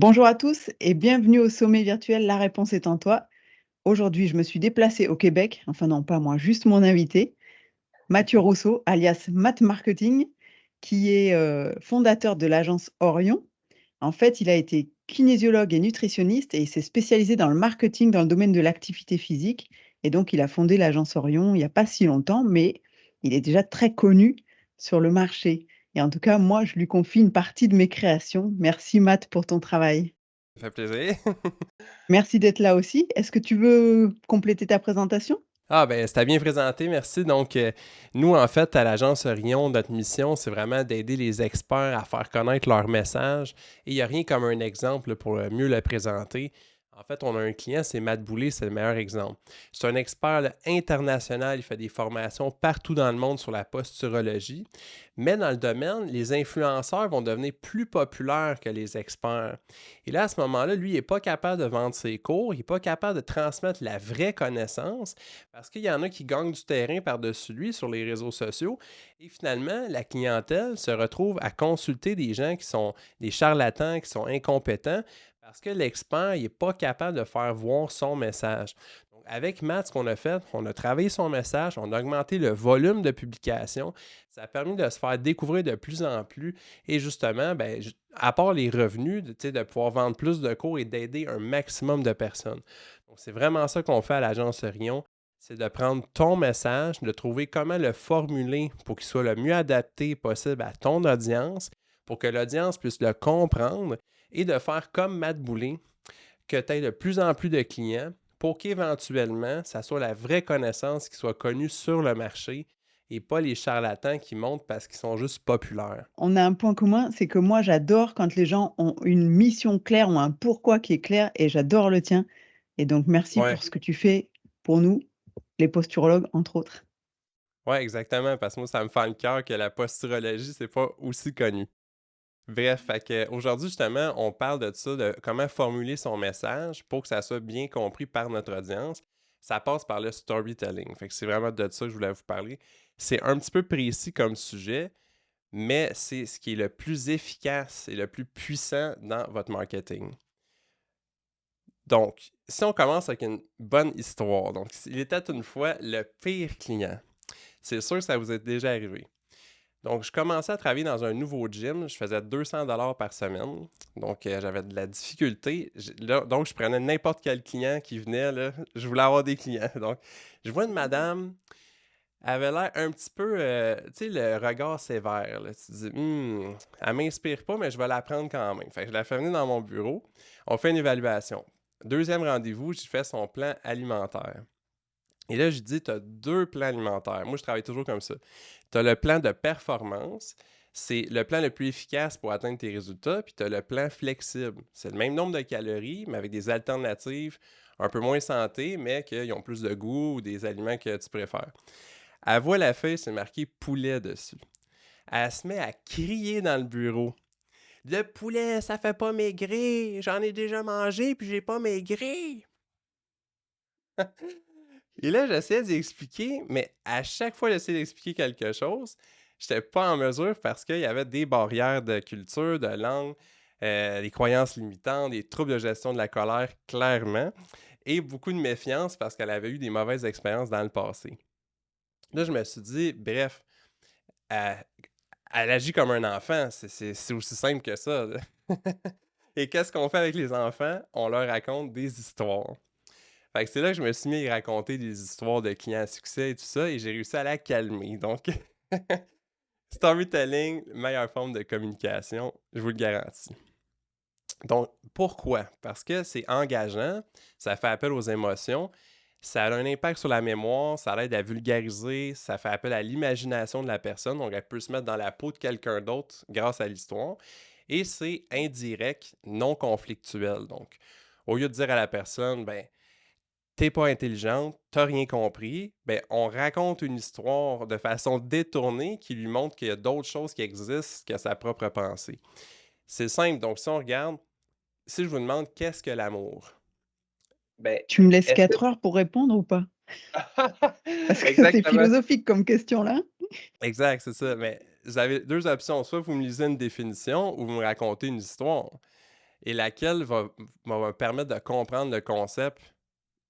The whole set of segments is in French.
Bonjour à tous et bienvenue au sommet virtuel La réponse est en toi. Aujourd'hui, je me suis déplacée au Québec, enfin non pas moi, juste mon invité, Mathieu Rousseau, alias Math Marketing, qui est fondateur de l'agence Orion. En fait, il a été kinésiologue et nutritionniste et il s'est spécialisé dans le marketing dans le domaine de l'activité physique. Et donc, il a fondé l'agence Orion il n'y a pas si longtemps, mais il est déjà très connu sur le marché. Et en tout cas, moi, je lui confie une partie de mes créations. Merci Matt pour ton travail. Ça fait plaisir. Merci d'être là aussi. Est-ce que tu veux compléter ta présentation? Ah ben, c'était bien présenté, merci. Donc, nous, en fait, à l'agence Orion, notre mission, c'est vraiment d'aider les experts à faire connaître leur message. Et il n'y a rien comme un exemple pour mieux le présenter. En fait, on a un client, c'est Matt Boulay, c'est le meilleur exemple. C'est un expert là, international, il fait des formations partout dans le monde sur la posturologie. Mais dans le domaine, les influenceurs vont devenir plus populaires que les experts. Et là, à ce moment-là, lui, il n'est pas capable de vendre ses cours, il n'est pas capable de transmettre la vraie connaissance. Parce qu'il y en a qui gagnent du terrain par-dessus lui sur les réseaux sociaux et finalement, la clientèle se retrouve à consulter des gens qui sont des charlatans, qui sont incompétents parce que l'expert n'est pas capable de faire voir son message. Donc, avec Matt, ce qu'on a fait, on a travaillé son message, on a augmenté le volume de publication. Ça a permis de se faire découvrir de plus en plus et justement, ben, à part les revenus, de pouvoir vendre plus de cours et d'aider un maximum de personnes. Donc, c'est vraiment ça qu'on fait à l'agence Rion, c'est de prendre ton message, de trouver comment le formuler pour qu'il soit le mieux adapté possible à ton audience, pour que l'audience puisse le comprendre et de faire comme Matt Boulay, que tu aies de plus en plus de clients pour qu'éventuellement, ça soit la vraie connaissance qui soit connue sur le marché et pas les charlatans qui montent parce qu'ils sont juste populaires. On a un point commun, c'est que moi, j'adore quand les gens ont une mission claire, ont un pourquoi qui est clair et j'adore le tien. Et donc, merci Ouais, pour ce que tu fais pour nous, les posturologues, entre autres. ouais, exactement, parce que moi, ça me fait le cœur que la posturologie, c'est pas aussi connu. Bref, fait que aujourd'hui, justement, on parle de ça, de comment formuler son message pour que ça soit bien compris par notre audience. Ça passe par le storytelling. Fait que c'est vraiment de ça que je voulais vous parler. C'est un petit peu précis comme sujet, mais c'est ce qui est le plus efficace et le plus puissant dans votre marketing. Donc, si on commence avec une bonne histoire, donc il était une fois le pire client. C'est sûr que ça vous est déjà arrivé. Donc, je commençais à travailler dans un nouveau gym. Je faisais 200 $ par semaine. Donc, j'avais de la difficulté. Donc, je prenais n'importe quel client qui venait. Là, je voulais avoir des clients. Donc, je vois une madame, elle avait l'air un petit peu, tu sais, le regard sévère. Là. Tu te dis, elle m'inspire pas, mais je vais la prendre quand même. Fait que je la fais venir dans mon bureau. On fait une évaluation. Deuxième rendez-vous, j'ai fait son plan alimentaire. Et là, je dis, tu as deux plans alimentaires. Moi, je travaille toujours comme ça. Tu as le plan de performance. C'est le plan le plus efficace pour atteindre tes résultats. Puis tu as le plan flexible. C'est le même nombre de calories, mais avec des alternatives un peu moins santé, mais qui ont plus de goût ou des aliments que tu préfères. Elle voit la feuille, c'est marqué poulet dessus. Elle se met à crier dans le bureau. Le poulet, ça fait pas maigrir. J'en ai déjà mangé, puis j'ai pas maigri. Et là, j'essayais d'y expliquer, mais à chaque fois que j'essayais d'expliquer quelque chose, j'étais pas en mesure parce qu'il y avait des barrières de culture, de langue, des croyances limitantes, des troubles de gestion de la colère, clairement, et beaucoup de méfiance parce qu'elle avait eu des mauvaises expériences dans le passé. Là, je me suis dit, bref, elle, elle agit comme un enfant, c'est aussi simple que ça. Là. Et qu'est-ce qu'on fait avec les enfants? On leur raconte des histoires. Fait que c'est là que je me suis mis à raconter des histoires de clients à succès et tout ça, et j'ai réussi à la calmer. Donc, storytelling, meilleure forme de communication, je vous le garantis. Donc, pourquoi? Parce que c'est engageant, ça fait appel aux émotions, ça a un impact sur la mémoire, ça l'aide à vulgariser, ça fait appel à l'imagination de la personne, donc elle peut se mettre dans la peau de quelqu'un d'autre grâce à l'histoire. Et c'est indirect, non conflictuel. Donc, au lieu de dire à la personne, ben, t'es pas intelligente, t'as rien compris, ben on raconte une histoire de façon détournée qui lui montre qu'il y a d'autres choses qui existent que sa propre pensée. C'est simple, donc si on regarde, si je vous demande qu'est-ce que l'amour? Ben, Tu me laisses est-ce que 4 heures pour répondre ou pas? Parce que c'est exactement, philosophique comme question là. exact, c'est ça. Mais vous avez deux options, soit vous me lisez une définition ou vous me racontez une histoire. et laquelle va me permettre de comprendre le concept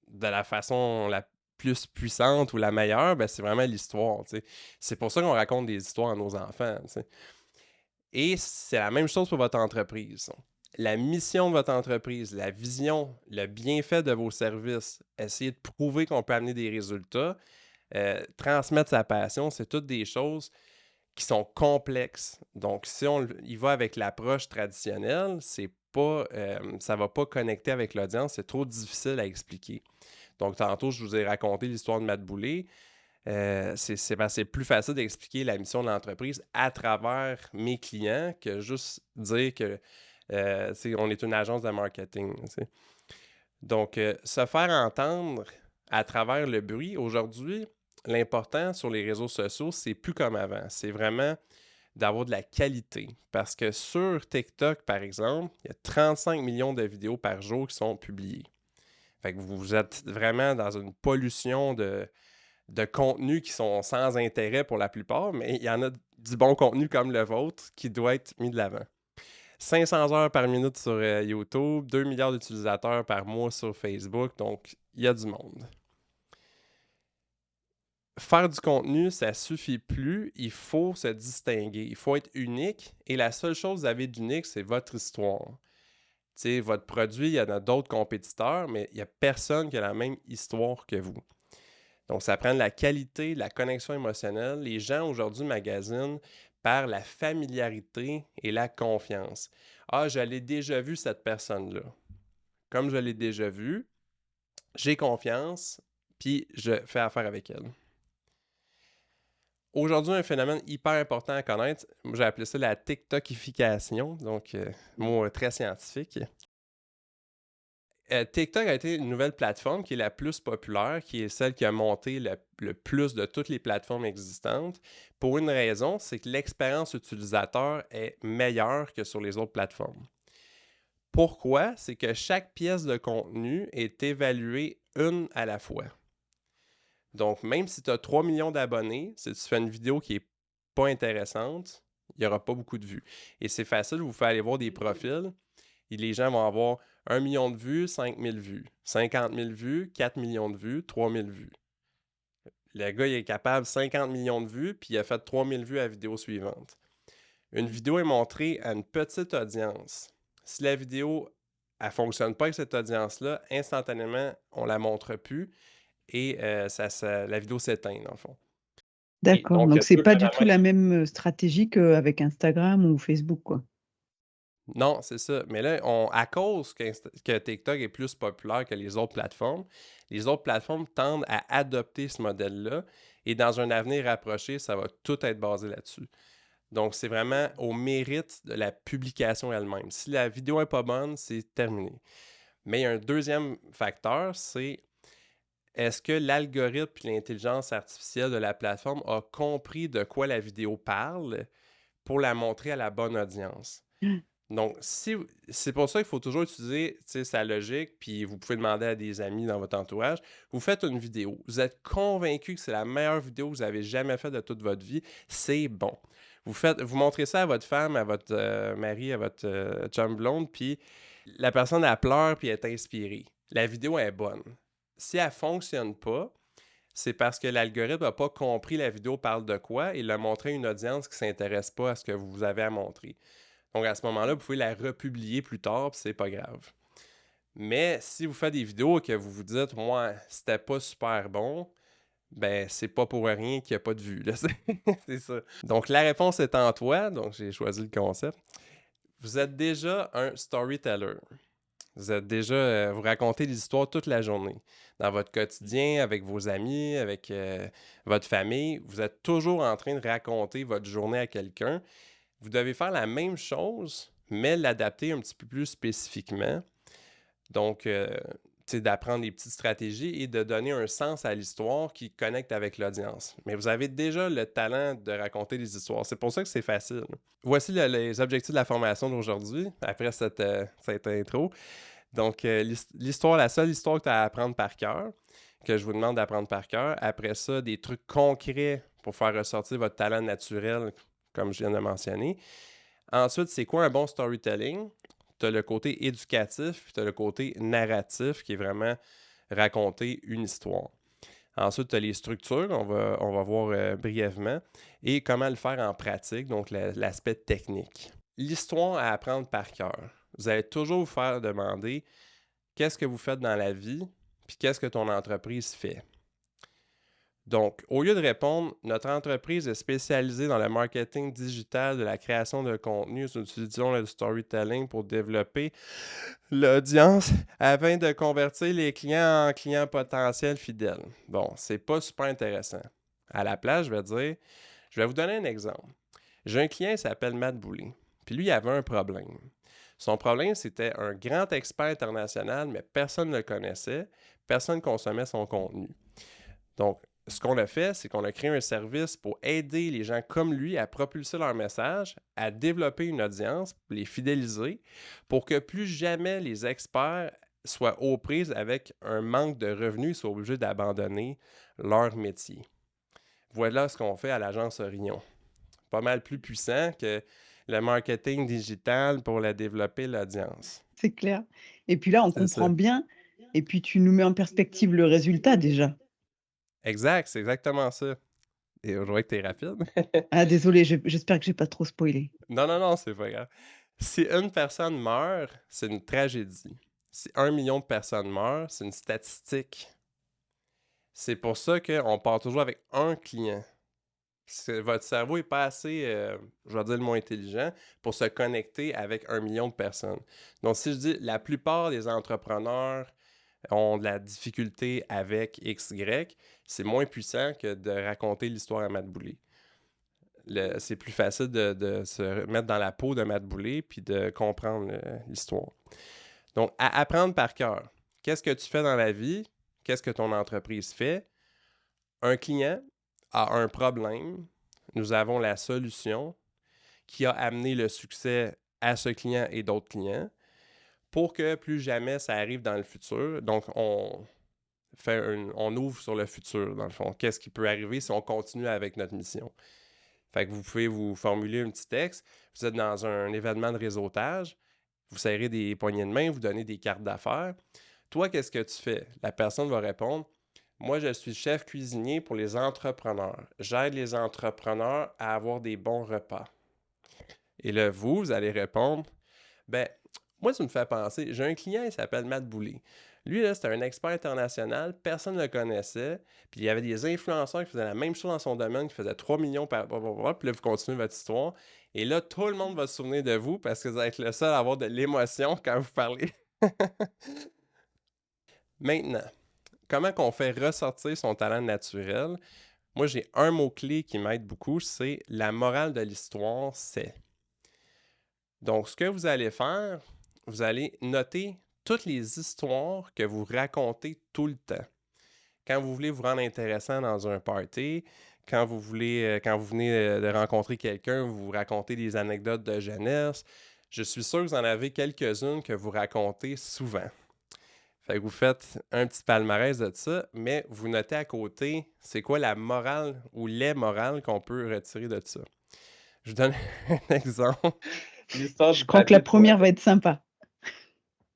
de la façon la plus puissante ou la meilleure, ben, c'est vraiment l'histoire, tu sais. C'est pour ça qu'on raconte des histoires à nos enfants, tu sais. Et c'est la même chose pour votre entreprise. La mission de votre entreprise, la vision, le bienfait de vos services, essayer de prouver qu'on peut amener des résultats, transmettre sa passion, c'est toutes des choses qui sont complexes. Donc, si on y va avec l'approche traditionnelle, ça va pas connecter avec l'audience, c'est trop difficile à expliquer. Donc, tantôt, je vous ai raconté l'histoire de Matt Boulay. C'est plus facile d'expliquer la mission de l'entreprise à travers mes clients que juste dire que on est une agence de marketing. T'sais. Donc, se faire entendre à travers le bruit, aujourd'hui, l'important sur les réseaux sociaux, c'est plus comme avant. C'est vraiment d'avoir de la qualité. Parce que sur TikTok, par exemple, il y a 35 millions de vidéos par jour qui sont publiées. Fait que vous êtes vraiment dans une pollution de contenus qui sont sans intérêt pour la plupart, mais il y en a du bon contenu comme le vôtre qui doit être mis de l'avant. 500 heures par minute sur YouTube, 2 milliards d'utilisateurs par mois sur Facebook, donc il y a du monde. Faire du contenu, ça suffit plus, il faut se distinguer, il faut être unique et la seule chose que vous avez d'unique, c'est votre histoire. T'sais, votre produit, il y en a d'autres compétiteurs, mais il n'y a personne qui a la même histoire que vous. Donc, ça prend de la qualité, de la connexion émotionnelle. Les gens aujourd'hui magasinent par la familiarité et la confiance. Ah, je l'ai déjà vu, cette personne-là. Comme je l'ai déjà vu, j'ai confiance, puis je fais affaire avec elle. Aujourd'hui, un phénomène hyper important à connaître, j'ai appelé ça la TikTokification, donc mot très scientifique. TikTok a été une nouvelle plateforme qui est la plus populaire, qui est celle qui a monté le plus de toutes les plateformes existantes. Pour une raison, c'est que l'expérience utilisateur est meilleure que sur les autres plateformes. Pourquoi? C'est que chaque pièce de contenu est évaluée une à la fois. Donc, même si tu as 3 millions d'abonnés, si tu fais une vidéo qui n'est pas intéressante, il n'y aura pas beaucoup de vues. Et c'est facile, vous faites aller voir des profils. Et les gens vont avoir 1 million de vues, 5 000 vues, 50 000 vues, 4 millions de vues, 3 000 vues. Le gars, il est capable de 50 millions de vues, puis il a fait 3 000 vues à la vidéo suivante. Une vidéo est montrée à une petite audience. Si la vidéo ne fonctionne pas avec cette audience-là, instantanément, on ne la montre plus et la vidéo s'éteint, dans le fond. D'accord, donc c'est pas du tout la même stratégie qu'avec Instagram ou Facebook, quoi. Non, c'est ça. Mais là, à cause que TikTok est plus populaire que les autres plateformes tendent à adopter ce modèle-là. Et dans un avenir rapproché, ça va tout être basé là-dessus. Donc, c'est vraiment au mérite de la publication elle-même. Si la vidéo n'est pas bonne, c'est terminé. Mais il y a un deuxième facteur, c'est est-ce que l'algorithme et l'intelligence artificielle de la plateforme a compris de quoi la vidéo parle pour la montrer à la bonne audience? Donc, c'est pour ça qu'il faut toujours utiliser sa logique, puis vous pouvez demander à des amis dans votre entourage. Vous faites une vidéo, vous êtes convaincu que c'est la meilleure vidéo que vous avez jamais faite de toute votre vie, c'est bon. Vous montrez ça à votre femme, à votre mari, à votre chum blonde, puis la personne, elle pleure, puis elle est inspirée. La vidéo est bonne. Si elle ne fonctionne pas, c'est parce que l'algorithme n'a pas compris la vidéo parle de quoi et l'a montré à une audience qui ne s'intéresse pas à ce que vous avez à montrer. Donc, à ce moment-là, vous pouvez la republier plus tard, puis c'est pas grave. Mais si vous faites des vidéos et que vous vous dites, moi, c'était pas super bon, ben, c'est pas pour rien qu'il n'y a pas de vue. Là. C'est ça. Donc, la réponse est en toi. Donc, j'ai choisi le concept. Vous êtes déjà un storyteller. Vous racontez des histoires toute la journée. Dans votre quotidien, avec vos amis, avec votre famille, vous êtes toujours en train de raconter votre journée à quelqu'un. Vous devez faire la même chose, mais l'adapter un petit peu plus spécifiquement. Donc, d'apprendre des petites stratégies et de donner un sens à l'histoire qui connecte avec l'audience. Mais vous avez déjà le talent de raconter des histoires. C'est pour ça que c'est facile. Voici les objectifs de la formation d'aujourd'hui, après cette intro. Donc, la seule histoire que tu as à apprendre par cœur, que je vous demande d'apprendre par cœur. Après ça, des trucs concrets pour faire ressortir votre talent naturel, comme je viens de mentionner. Ensuite, c'est quoi un bon storytelling? tu as le côté éducatif, puis tu as le côté narratif qui est vraiment raconter une histoire. Ensuite, tu as les structures, on va voir brièvement, et comment le faire en pratique, donc l'aspect technique. L'histoire à apprendre par cœur. Vous allez toujours vous faire demander qu'est-ce que vous faites dans la vie, puis qu'est-ce que ton entreprise fait. Donc, au lieu de répondre, notre entreprise est spécialisée dans le marketing digital, de la création de contenu, nous utilisons le storytelling pour développer l'audience afin de convertir les clients en clients potentiels fidèles. Bon, c'est pas super intéressant. À la place, je vais vous donner un exemple. J'ai un client qui s'appelle Matt Boulay. Puis lui, il avait un problème. Son problème, c'était un grand expert international, mais personne ne le connaissait, personne ne consommait son contenu. Donc, ce qu'on a fait, c'est qu'on a créé un service pour aider les gens comme lui à propulser leur message, à développer une audience, les fidéliser, pour que plus jamais les experts soient aux prises avec un manque de revenus, soient obligés d'abandonner leur métier. Voilà ce qu'on fait à l'agence Orion. Pas mal plus puissant que le marketing digital pour la développer l'audience. C'est clair. Et puis là, on C'est comprend ça. bien et puis tu nous mets en perspective le résultat déjà. Exact, c'est exactement ça. Et je vois que t'es rapide. Ah désolé, j'espère que j'ai pas trop spoilé. Non, non, non, c'est pas grave. Si une personne meurt, c'est une tragédie. Si 1 million de personnes meurent, c'est une statistique. C'est pour ça qu'on part toujours avec un client. Votre cerveau n'est pas assez, je vais dire le mot intelligent, pour se connecter avec 1 million de personnes. Donc, si je dis la plupart des entrepreneurs ont de la difficulté avec XY, c'est moins puissant que de raconter l'histoire à Matt Boulay. C'est plus facile de se mettre dans la peau de Matt Boulay puis de comprendre l'histoire. Donc, à apprendre par cœur. Qu'est-ce que tu fais dans la vie? Qu'est-ce que ton entreprise fait? Un client a un problème. Nous avons la solution qui a amené le succès à ce client et d'autres clients pour que plus jamais ça arrive dans le futur. Donc, on ouvre sur le futur, dans le fond. Qu'est-ce qui peut arriver si on continue avec notre mission? Fait que vous pouvez vous formuler un petit texte. Vous êtes dans un événement de réseautage. Vous serrez des poignées de main, vous donnez des cartes d'affaires. Toi, qu'est-ce que tu fais? La personne va répondre, moi, je suis chef cuisinier pour les entrepreneurs. J'aide les entrepreneurs à avoir des bons repas. Et là, vous allez répondre, ben, moi, ça me fait penser, j'ai un client, il s'appelle Matt Boulay. Lui, là, c'était un expert international, personne ne le connaissait, puis il y avait des influenceurs qui faisaient la même chose dans son domaine, qui faisaient 3 millions par... Puis là, vous continuez votre histoire. Et là, tout le monde va se souvenir de vous parce que vous allez être le seul à avoir de l'émotion quand vous parlez. Maintenant, comment qu'on fait ressortir son talent naturel? Moi, j'ai un mot-clé qui m'aide beaucoup, c'est la morale de l'histoire, c'est. Donc, ce que vous allez faire, vous allez noter toutes les histoires que vous racontez tout le temps. Quand vous voulez vous rendre intéressant dans un party, quand vous venez de rencontrer quelqu'un, vous racontez des anecdotes de jeunesse. Je suis sûr que vous en avez quelques-unes que vous racontez souvent. Fait que vous faites un petit palmarès de ça, mais vous notez à côté, c'est quoi la morale ou les morales qu'on peut retirer de ça. Je vous donne un exemple. L'histoire Je du crois que la papier de première toilette. va être sympa.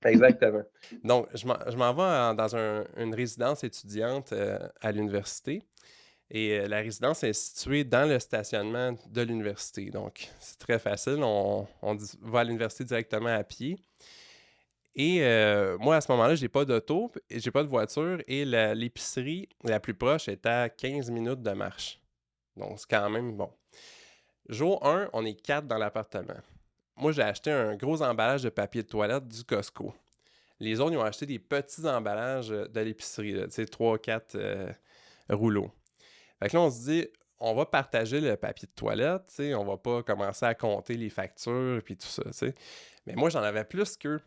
Exactement. Donc, je m'en vais dans une résidence étudiante à l'université. Et la résidence est située dans le stationnement de l'université. Donc, c'est très facile. On va à l'université directement à pied. Et moi, à ce moment-là, j'ai pas d'auto, j'ai pas de voiture et l'épicerie la plus proche est à 15 minutes de marche. Donc, c'est quand même bon. Jour 1, on est 4 dans l'appartement. Moi, j'ai acheté un gros emballage de papier de toilette du Costco. Les autres, ils ont acheté des petits emballages de l'épicerie, tu sais, 3-4 rouleaux. Fait que là, on se dit, on va partager le papier de toilette, tu sais, on va pas commencer à compter les factures et tout ça, tu sais. Mais moi, j'en avais plus qu'eux.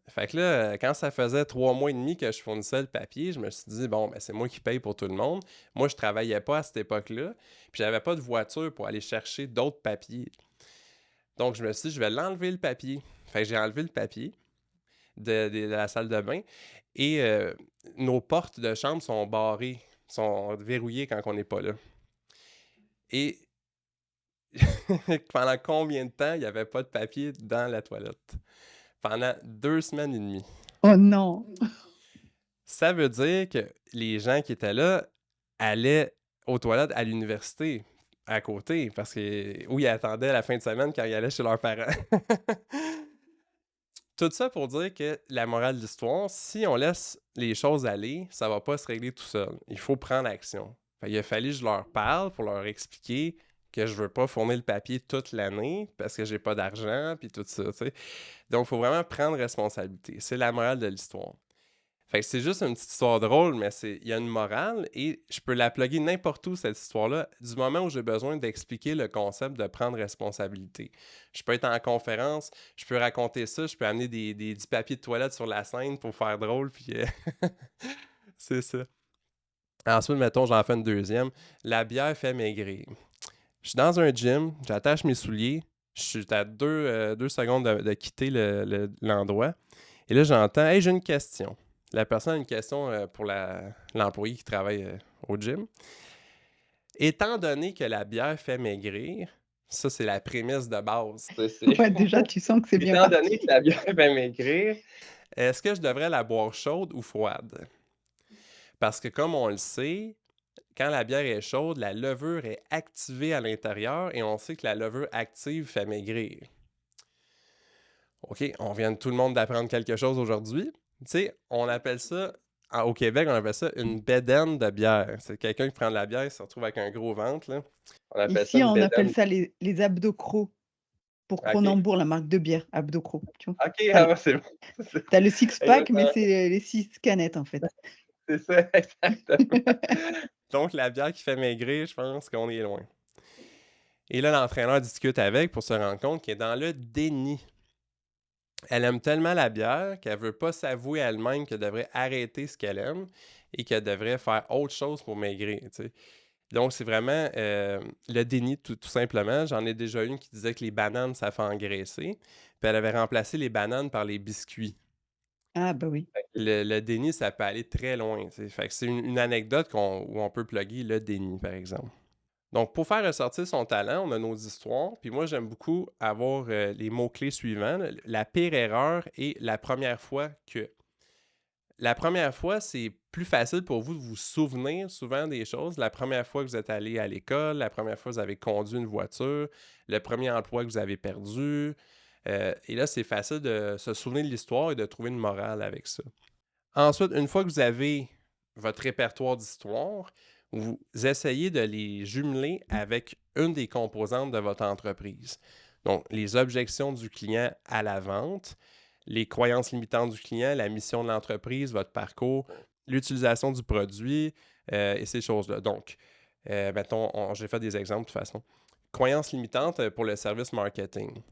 Fait que là, quand ça faisait 3 mois et demi que je fournissais le papier, je me suis dit, bon, ben, c'est moi qui paye pour tout le monde. Moi, je travaillais pas à cette époque-là, puis j'avais pas de voiture pour aller chercher d'autres papiers. Donc, je me suis dit, je vais l'enlever le papier. Fait que j'ai enlevé le papier de la salle de bain et nos portes de chambre sont barrées, sont verrouillées quand on n'est pas là. Et pendant combien de temps il n'y avait pas de papier dans la toilette? pendant 2 semaines et demie. Oh non! Ça veut dire que les gens qui étaient là allaient aux toilettes à l'université à côté parce que où ils attendaient la fin de semaine quand ils allaient chez leurs parents. Tout ça pour dire que la morale de l'histoire, si on laisse les choses aller, ça va pas se régler tout seul. Il faut prendre action. Il a fallu que je leur parle pour leur expliquer que je veux pas fournir le papier toute l'année parce que j'ai pas d'argent puis tout ça, tu sais. Donc, il faut vraiment prendre responsabilité. C'est la morale de l'histoire. Fait que c'est juste une petite histoire drôle, mais il y a une morale et je peux la plugger n'importe où, cette histoire-là, du moment où j'ai besoin d'expliquer le concept de prendre responsabilité. Je peux être en conférence, je peux raconter ça, je peux amener du papier de toilette sur la scène pour faire drôle, puis c'est ça. Ensuite, mettons, j'en fais une deuxième. La bière fait maigrir. Je suis dans un gym, j'attache mes souliers, je suis à 2 secondes de quitter l'endroit. Et là, j'entends « Hey, j'ai une question ». La personne a une question pour l'employé qui travaille au gym. Étant donné que la bière fait maigrir, ça, c'est la prémisse de base. Ouais, déjà, tu sens que c'est bien Étant donné que parti. la bière fait maigrir, est-ce que je devrais la boire chaude ou froide? Parce que comme on le sait, quand la bière est chaude, la levure est activée à l'intérieur et on sait que la levure active fait maigrir. OK, on vient tout le monde d'apprendre quelque chose aujourd'hui. Tu sais, on appelle ça, au Québec, on appelle ça une bédaine de bière. C'est quelqu'un qui prend de la bière, il se retrouve avec un gros ventre, là. On appelle ça Ici, une on appelle bédaine. ça les Abdocro pour OK. Cronenbourg, la marque de bière, Abdocro, tu vois? OK, Tu ah ouais, c'est bon. C'est as le six-pack, mais exactement, c'est les 6 canettes, en fait. c'est ça, exactement. Donc, la bière qui fait maigrir, je pense qu'on est loin. Et là, l'entraîneur discute avec pour se rendre compte qu'il est dans le déni. Elle aime tellement la bière qu'elle veut pas s'avouer à elle-même qu'elle devrait arrêter ce qu'elle aime et qu'elle devrait faire autre chose pour maigrir, tu sais. Donc, c'est vraiment le déni, tout simplement. J'en ai déjà une qui disait que les bananes, ça fait engraisser. Puis elle avait remplacé les bananes par les biscuits. Ah bah oui. Le déni, ça peut aller très loin, tu sais. Fait que c'est une anecdote où on peut plugger le déni, par exemple. Donc, pour faire ressortir son talent, on a nos histoires. Puis moi, j'aime beaucoup avoir les mots-clés suivants, là. La pire erreur et la première fois que. La première fois, c'est plus facile pour vous de vous souvenir souvent des choses. La première fois que vous êtes allé à l'école, la première fois que vous avez conduit une voiture, le premier emploi que vous avez perdu. Et là, c'est facile de se souvenir de l'histoire et de trouver une morale avec ça. Ensuite, une fois que vous avez votre répertoire d'histoires, vous essayez de les jumeler avec une des composantes de votre entreprise. Donc, les objections du client à la vente, les croyances limitantes du client, la mission de l'entreprise, votre parcours, l'utilisation du produit et ces choses-là. Donc, mettons, j'ai fait des exemples de toute façon. Croyances limitantes pour le service marketing.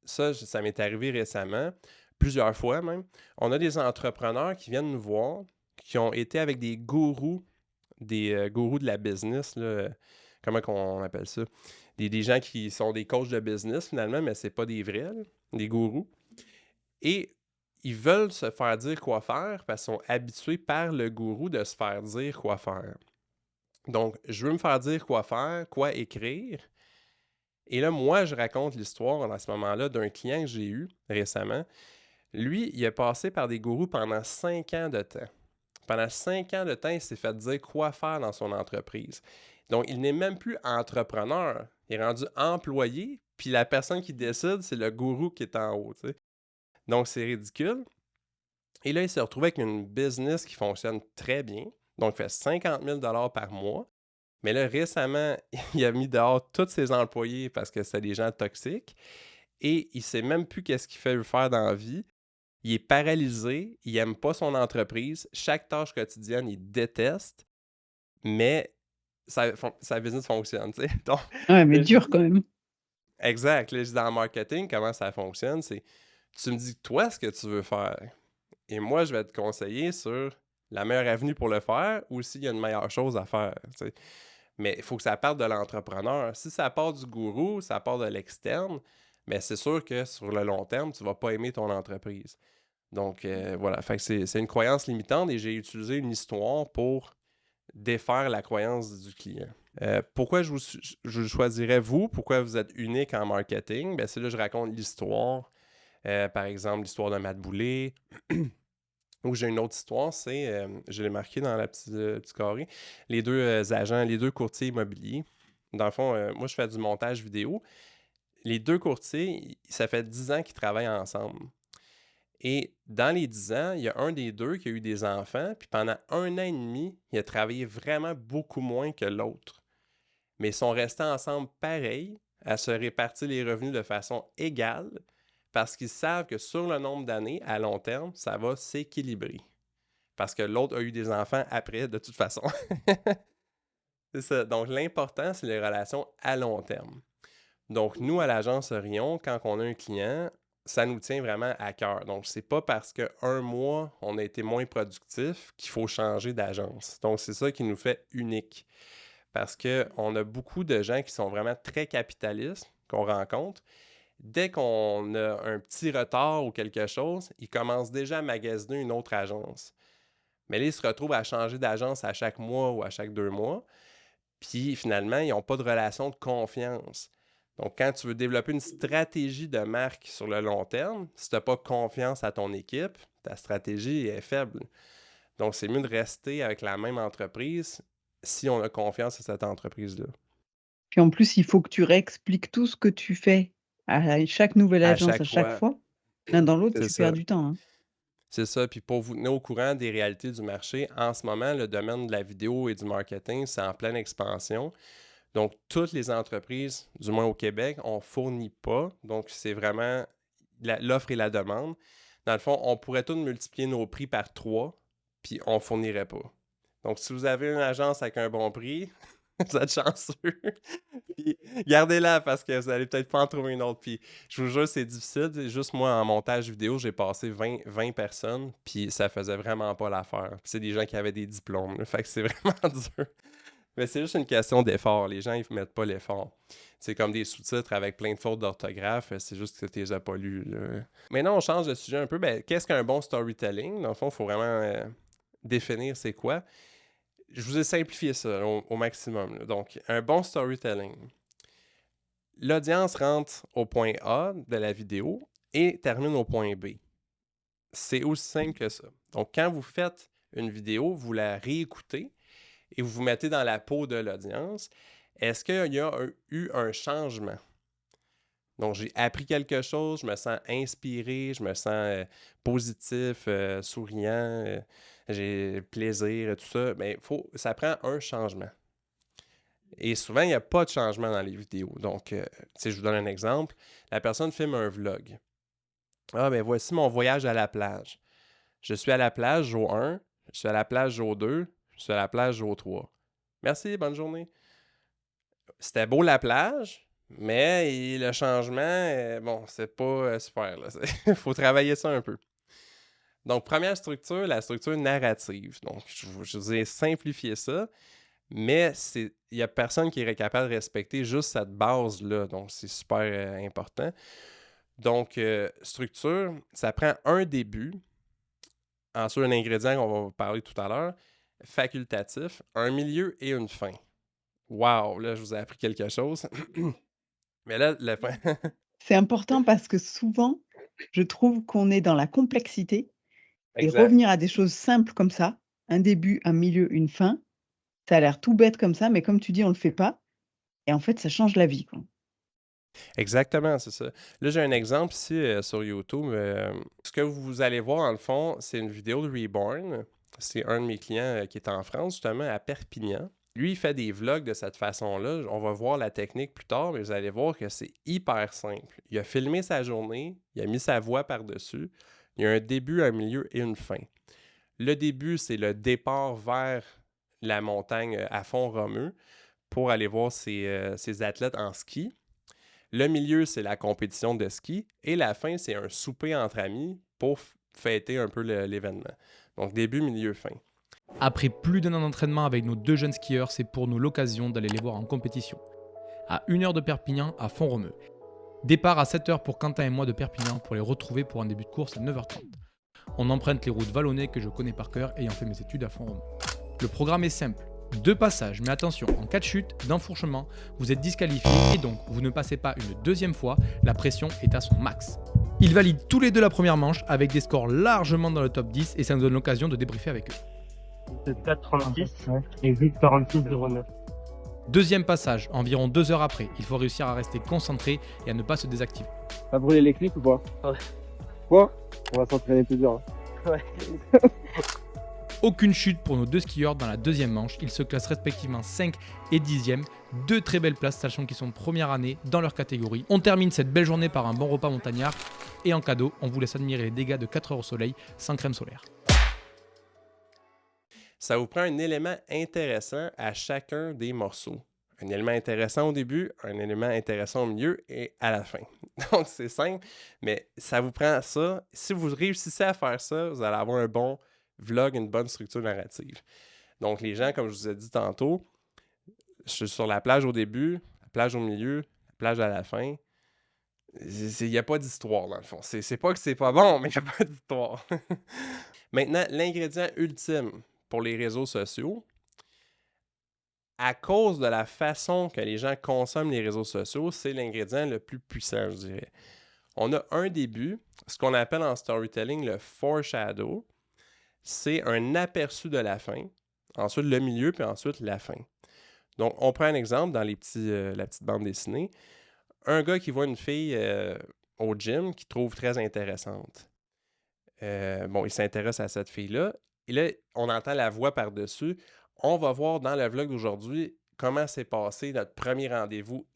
Ça m'est arrivé récemment, plusieurs fois même. On a des entrepreneurs qui viennent nous voir, qui ont été avec des gourous, des gourous de la business, là, comment on appelle ça? Des gens qui sont des coachs de business finalement, mais c'est pas des vrais, là, des gourous. Et ils veulent se faire dire quoi faire parce qu'ils sont habitués par le gourou de se faire dire quoi faire. Donc, je veux me faire dire quoi faire, quoi écrire. Et là, moi, je raconte l'histoire à ce moment-là d'un client que j'ai eu récemment. Lui, il a passé par des gourous pendant 5 ans de temps. Pendant 5 ans de temps, il s'est fait dire quoi faire dans son entreprise. Donc, il n'est même plus entrepreneur. Il est rendu employé, puis la personne qui décide, c'est le gourou qui est en haut, tu sais. Donc, c'est ridicule. Et là, il s'est retrouvé avec une business qui fonctionne très bien. Donc, il fait 50 000 par mois. Mais là, récemment, il a mis dehors tous ses employés parce que c'est des gens toxiques. Et il ne sait même plus qu'est-ce qu'il fait faire dans la vie. Il est paralysé, il n'aime pas son entreprise. Chaque tâche quotidienne, il déteste. Mais sa business fonctionne, tu sais. Donc, Ouais, mais là, je dur dis, quand même. exact. Là, je dis dans le marketing, comment ça fonctionne, c'est tu me dis toi ce que tu veux faire. Et moi, je vais te conseiller sur la meilleure avenue pour le faire ou s'il y a une meilleure chose à faire, tu sais. Mais il faut que ça parte de l'entrepreneur. Si ça part du gourou, ça part de l'externe, mais c'est sûr que sur le long terme, tu ne vas pas aimer ton entreprise. Donc, voilà. Fait que c'est une croyance limitante et j'ai utilisé une histoire pour défaire la croyance du client. Pourquoi je choisirais vous? Pourquoi vous êtes unique en marketing? Ben, c'est là que je raconte l'histoire Par exemple, l'histoire de Matt Boulay. Ou j'ai une autre histoire, je l'ai marqué dans la petit carré, les deux agents, les deux courtiers immobiliers. Dans le fond, moi, je fais du montage vidéo. Les deux courtiers, ça fait 10 ans qu'ils travaillent ensemble. Et dans les 10 ans, il y a un des deux qui a eu des enfants, puis pendant 1 an et demi, il a travaillé vraiment beaucoup moins que l'autre. Mais ils sont restés ensemble pareil, à se répartir les revenus de façon égale, parce qu'ils savent que sur le nombre d'années, à long terme, ça va s'équilibrer. Parce que l'autre a eu des enfants après, de toute façon. C'est ça. Donc, l'important, c'est les relations à long terme. Donc, nous, à l'agence Orion, quand on a un client, ça nous tient vraiment à cœur. Donc, c'est pas parce qu'un mois, on a été moins productif qu'il faut changer d'agence. Donc, c'est ça qui nous fait unique. Parce qu'on a beaucoup de gens qui sont vraiment très capitalistes, qu'on rencontre. Dès qu'on a un petit retard ou quelque chose, ils commencent déjà à magasiner une autre agence. Mais là, ils se retrouvent à changer d'agence à chaque mois ou à chaque 2 mois. Puis finalement, ils n'ont pas de relation de confiance. Donc, quand tu veux développer une stratégie de marque sur le long terme, si tu n'as pas confiance à ton équipe, ta stratégie est faible. Donc, c'est mieux de rester avec la même entreprise si on a confiance à cette entreprise-là. Puis en plus, il faut que tu réexpliques tout ce que tu fais à chaque nouvelle À agence, à chaque chaque fois, fois. L'un dans l'autre, c'est tu perds ça. du temps, hein. C'est ça. Puis pour vous tenir au courant des réalités du marché, en ce moment, le domaine de la vidéo et du marketing, c'est en pleine expansion. Donc, toutes les entreprises, du moins au Québec, on ne fournit pas. Donc, c'est vraiment l'offre et la demande. Dans le fond, on pourrait tous multiplier nos prix par 3, puis on ne fournirait pas. Donc, si vous avez une agence avec un bon prix, vous êtes chanceux. Puis, gardez-la parce que vous allez peut-être pas en trouver une autre. Puis, je vous jure, c'est difficile. Juste moi, en montage vidéo, j'ai passé 20 personnes, puis ça faisait vraiment pas l'affaire. Puis, c'est des gens qui avaient des diplômes. Là. Fait que c'est vraiment dur. Mais c'est juste une question d'effort. Les gens, ils ne mettent pas l'effort. C'est comme des sous-titres avec plein de fautes d'orthographe. C'est juste que tu les as pas lus. Là. Maintenant, on change de sujet un peu. Qu'est-ce qu'un bon storytelling? Dans le fond, il faut vraiment définir c'est quoi. Je vous ai simplifié ça au maximum. Là. Donc, un bon storytelling. L'audience rentre au point A de la vidéo et termine au point B. C'est aussi simple que ça. Donc, quand vous faites une vidéo, vous la réécoutez et vous vous mettez dans la peau de l'audience. Est-ce qu'il y a eu un changement? Donc, j'ai appris quelque chose, je me sens inspiré, je me sens positif, souriant, j'ai plaisir, tout ça. Mais ça prend un changement. Et souvent, il n'y a pas de changement dans les vidéos. Donc, je vous donne un exemple. La personne filme un vlog. Ah, ben voici mon voyage à la plage. Je suis à la plage, jour 1. Je suis à la plage, jour 2. Je suis à la plage, jour 3. Merci, bonne journée. C'était beau la plage, mais le changement, bon, c'est pas super. Il faut travailler ça un peu. Donc, première structure, la structure narrative. Donc, je vous ai simplifié ça, mais il n'y a personne qui est capable de respecter juste cette base-là. Donc, c'est super important. Donc, structure, ça prend un début. Ensuite, un ingrédient qu'on va vous parler tout à l'heure, facultatif, un milieu et une fin. Wow, là, je vous ai appris quelque chose. Mais là, la fin. C'est important parce que souvent, je trouve qu'on est dans la complexité et Exact. revenir à des choses simples comme ça, un début, un milieu, une fin, ça a l'air tout bête comme ça, mais comme tu dis, on le fait pas et en fait, ça change la vie, quoi. Exactement, c'est ça. Là, j'ai un exemple ici sur YouTube. Ce que vous allez voir, en le fond, c'est une vidéo de Reborn. C'est un de mes clients qui est en France, justement, à Perpignan. Lui, il fait des vlogs de cette façon-là. On va voir la technique plus tard, mais vous allez voir que c'est hyper simple. Il a filmé sa journée, il a mis sa voix par-dessus. Il y a un début, un milieu et une fin. Le début, c'est le départ vers la montagne à Font-Romeu pour aller voir ses athlètes en ski. Le milieu, c'est la compétition de ski. Et la fin, c'est un souper entre amis pour fêter un peu l'événement. Donc, début, milieu, fin. Après plus d'un an d'entraînement avec nos 2 jeunes skieurs, c'est pour nous l'occasion d'aller les voir en compétition. À 1 heure de Perpignan, à Font-Romeu. Départ à 7h pour Quentin et moi de Perpignan pour les retrouver pour un début de course à 9h30. On emprunte les routes vallonnées que je connais par cœur ayant fait mes études à Font-Romeu. Le programme est simple. 2 passages, mais attention, en cas de chute, d'enfourchement, vous êtes disqualifié et donc vous ne passez pas une deuxième fois, la pression est à son max. Ils valident tous les deux la première manche avec des scores largement dans le top 10 et ça nous donne l'occasion de débriefer avec eux. C'est 4,36 et 8,46,09. Deuxième passage, environ 2 heures après, il faut réussir à rester concentré et à ne pas se désactiver. T'as brûlé les clics ou pas? Ouais. Quoi? On va s'entraîner plus dur. Ouais. Aucune chute pour nos deux skieurs dans la deuxième manche, ils se classent respectivement 5 et 10e, deux très belles places sachant qu'ils sont première année dans leur catégorie. On termine cette belle journée par un bon repas montagnard et en cadeau, on vous laisse admirer les dégâts de 4 heures au soleil sans crème solaire. Ça vous prend un élément intéressant à chacun des morceaux. Un élément intéressant au début, un élément intéressant au milieu et à la fin. Donc, c'est simple, mais ça vous prend ça. Si vous réussissez à faire ça, vous allez avoir un bon vlog, une bonne structure narrative. Donc, les gens, comme je vous ai dit tantôt, je suis sur la plage au début, la plage au milieu, la plage à la fin. Il n'y a pas d'histoire, dans le fond. C'est pas que c'est pas bon, mais il n'y a pas d'histoire. Maintenant, l'ingrédient ultime pour les réseaux sociaux, à cause de la façon que les gens consomment les réseaux sociaux, c'est l'ingrédient le plus puissant, je dirais. On a un début, ce qu'on appelle en storytelling le foreshadow. C'est un aperçu de la fin, ensuite le milieu, puis ensuite la fin. Donc, on prend un exemple dans la petite bande dessinée. Un gars qui voit une fille au gym qu'il trouve très intéressante. Il s'intéresse à cette fille-là. Et là, on entend la voix par-dessus. On va voir dans le vlog d'aujourd'hui comment s'est passé notre premier rendez-vous.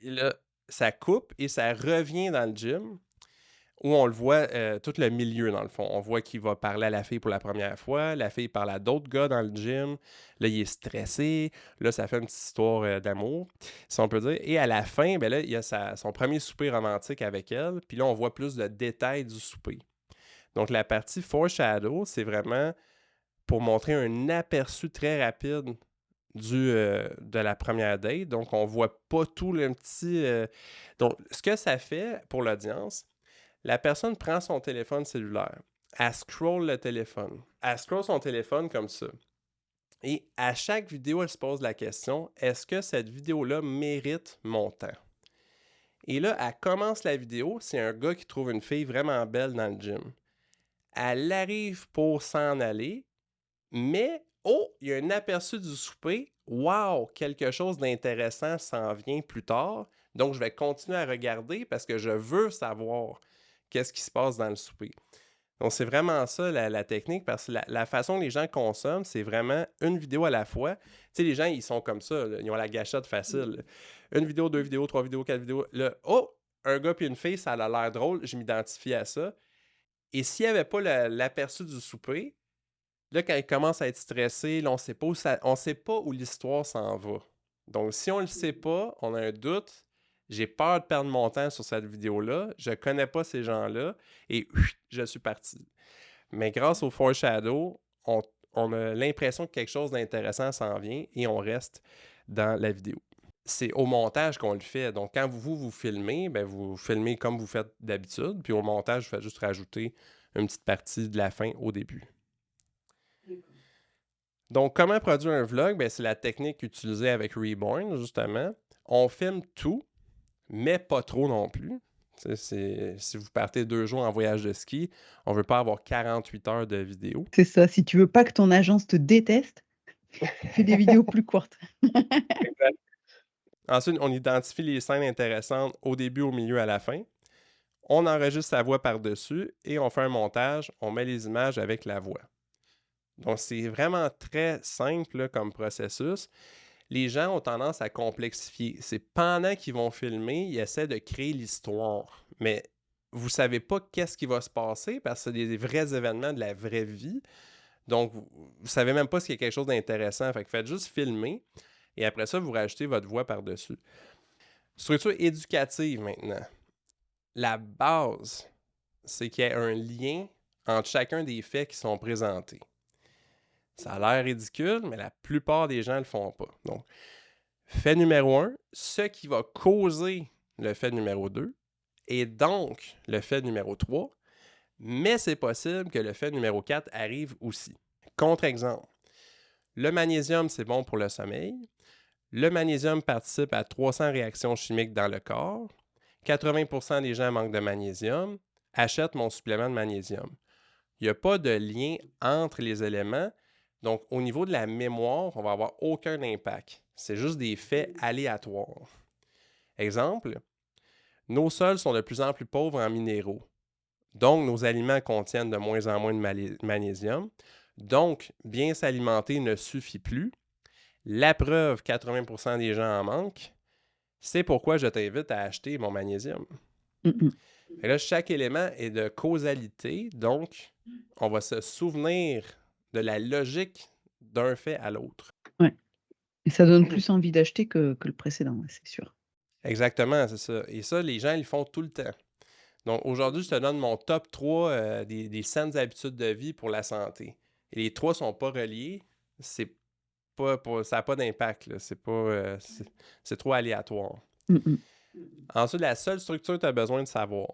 Et là, ça coupe et ça revient dans le gym où on le voit tout le milieu, dans le fond. On voit qu'il va parler à la fille pour la première fois. La fille parle à d'autres gars dans le gym. Là, il est stressé. Là, ça fait une petite histoire d'amour, si on peut dire. Et à la fin, ben là, il y a son premier souper romantique avec elle. Puis là, on voit plus de détails du souper. Donc, la partie foreshadow, c'est vraiment pour montrer un aperçu très rapide de la première date. Donc, on ne voit pas tout le petit... Donc, ce que ça fait pour l'audience, la personne prend son téléphone cellulaire. Elle scrolle le téléphone. Elle scrolle son téléphone comme ça. Et à chaque vidéo, elle se pose la question, est-ce que cette vidéo-là mérite mon temps? Et là, elle commence la vidéo, c'est un gars qui trouve une fille vraiment belle dans le gym. Elle arrive pour s'en aller, mais, il y a un aperçu du souper. Wow, quelque chose d'intéressant s'en vient plus tard. Donc, je vais continuer à regarder parce que je veux savoir qu'est-ce qui se passe dans le souper. Donc, c'est vraiment ça la technique parce que la façon que les gens consomment, c'est vraiment une vidéo à la fois. Tu sais, les gens, ils sont comme ça. Là, ils ont la gâchette facile. Une vidéo, 2 vidéos, 3 vidéos, 4 vidéos. Là, un gars puis une fille, ça a l'air drôle. Je m'identifie à ça. Et s'il n'y avait pas l'aperçu du souper, là, quand il commence à être stressé, là, on sait pas où l'histoire s'en va. Donc, si on ne le sait pas, on a un doute, j'ai peur de perdre mon temps sur cette vidéo-là, je ne connais pas ces gens-là, et je suis parti. Mais grâce au foreshadow, on a l'impression que quelque chose d'intéressant s'en vient et on reste dans la vidéo. C'est au montage qu'on le fait. Donc, quand vous filmez, ben vous filmez comme vous faites d'habitude, puis au montage, vous faites juste rajouter une petite partie de la fin au début. Donc, comment produire un vlog? Ben, c'est la technique utilisée avec Reborn, justement. On filme tout, mais pas trop non plus. Si vous partez 2 jours en voyage de ski, on ne veut pas avoir 48 heures de vidéo. C'est ça, si tu veux pas que ton agence te déteste, fais des vidéos plus courtes. Exact. Ensuite, on identifie les scènes intéressantes au début, au milieu, à la fin. On enregistre sa voix par-dessus et on fait un montage, on met les images avec la voix. Donc, c'est vraiment très simple là, comme processus. Les gens ont tendance à complexifier. C'est pendant qu'ils vont filmer, ils essaient de créer l'histoire. Mais vous ne savez pas qu'est-ce qui va se passer parce que c'est des vrais événements de la vraie vie. Donc, vous ne savez même pas s'il y a quelque chose d'intéressant. Fait que faites juste filmer et après ça, vous rajoutez votre voix par-dessus. Structure éducative maintenant. La base, c'est qu'il y ait un lien entre chacun des faits qui sont présentés. Ça a l'air ridicule, mais la plupart des gens ne le font pas. Donc, fait numéro 1, ce qui va causer le fait numéro 2, et donc le fait numéro 3, mais c'est possible que le fait numéro 4 arrive aussi. Contre-exemple, le magnésium, c'est bon pour le sommeil. Le magnésium participe à 300 réactions chimiques dans le corps 80% des gens manquent de magnésium, achète mon supplément de magnésium. Il n'y a pas de lien entre les éléments. Donc, au niveau de la mémoire, on va avoir aucun impact. C'est juste des faits aléatoires. Exemple, nos sols sont de plus en plus pauvres en minéraux. Donc, nos aliments contiennent de moins en moins de magnésium. Donc, bien s'alimenter ne suffit plus. La preuve, 80% des gens en manquent. C'est pourquoi je t'invite à acheter mon magnésium. Et là, chaque élément est de causalité. Donc, on va se souvenir de la logique d'un fait à l'autre. Ouais. Et ça donne plus envie d'acheter que le précédent, ouais, c'est sûr. Exactement, c'est ça. Et ça, les gens, ils le font tout le temps. Donc, aujourd'hui, je te donne mon top 3 des saines habitudes de vie pour la santé. Et les 3 ne sont pas reliés. Ça n'a pas d'impact. C'est trop aléatoire. Ensuite, la seule structure que tu as besoin de savoir.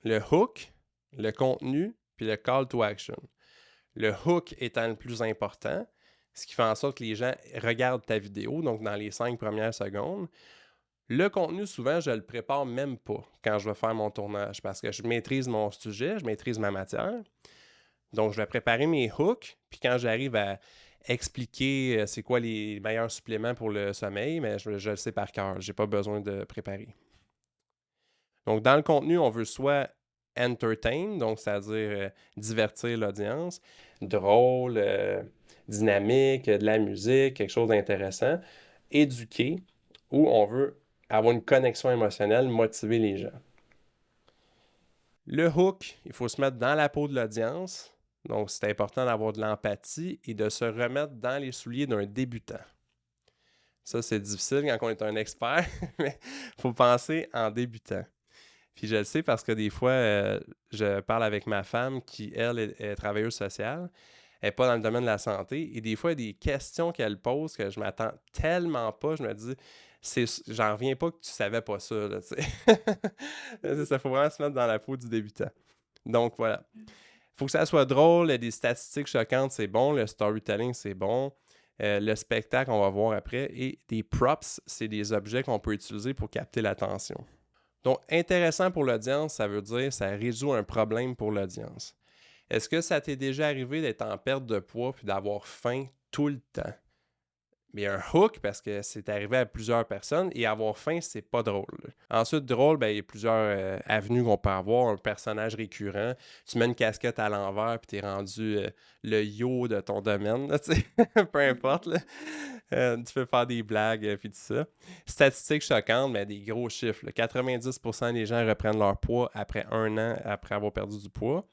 Le hook, le contenu, puis le call to action. Le hook étant le plus important, ce qui fait en sorte que les gens regardent ta vidéo, donc dans les 5 premières secondes. Le contenu, souvent, je ne le prépare même pas quand je vais faire mon tournage parce que je maîtrise mon sujet, je maîtrise ma matière. Donc, je vais préparer mes hooks, puis quand j'arrive à expliquer c'est quoi les meilleurs suppléments pour le sommeil, mais je le sais par cœur, je n'ai pas besoin de préparer. Donc, dans le contenu, on veut soit entertain, donc c'est-à-dire divertir l'audience, drôle, dynamique, de la musique, quelque chose d'intéressant, éduquer, ou on veut avoir une connexion émotionnelle, motiver les gens. Le hook, il faut se mettre dans la peau de l'audience. Donc, c'est important d'avoir de l'empathie et de se remettre dans les souliers d'un débutant. Ça, c'est difficile quand on est un expert, mais il faut penser en débutant. Puis je le sais parce que des fois, je parle avec ma femme qui, elle, est travailleuse sociale. Elle n'est pas dans le domaine de la santé. Et des fois, il y a des questions qu'elle pose que je ne m'attends tellement pas. Je me dis, j'en reviens pas que tu savais pas ça. Ça, faut vraiment se mettre dans la peau du débutant. Donc, voilà. Il faut que ça soit drôle. Il y a des statistiques choquantes, c'est bon. Le storytelling, c'est bon. Le spectacle, on va voir après. Et des props, c'est des objets qu'on peut utiliser pour capter l'attention. Donc, intéressant pour l'audience, ça veut dire que ça résout un problème pour l'audience. Est-ce que ça t'est déjà arrivé d'être en perte de poids puis d'avoir faim tout le temps? Mais un hook, parce que c'est arrivé à plusieurs personnes, et avoir faim, c'est pas drôle. Ensuite, drôle, il y a plusieurs avenues qu'on peut avoir. Un personnage récurrent, tu mets une casquette à l'envers puis t'es rendu le yo de ton domaine, là, peu importe. Là. Tu peux faire des blagues puis tout ça. Statistiques choquantes, mais des gros chiffres. Là. 90% des gens reprennent leur poids après 1 an après avoir perdu du poids.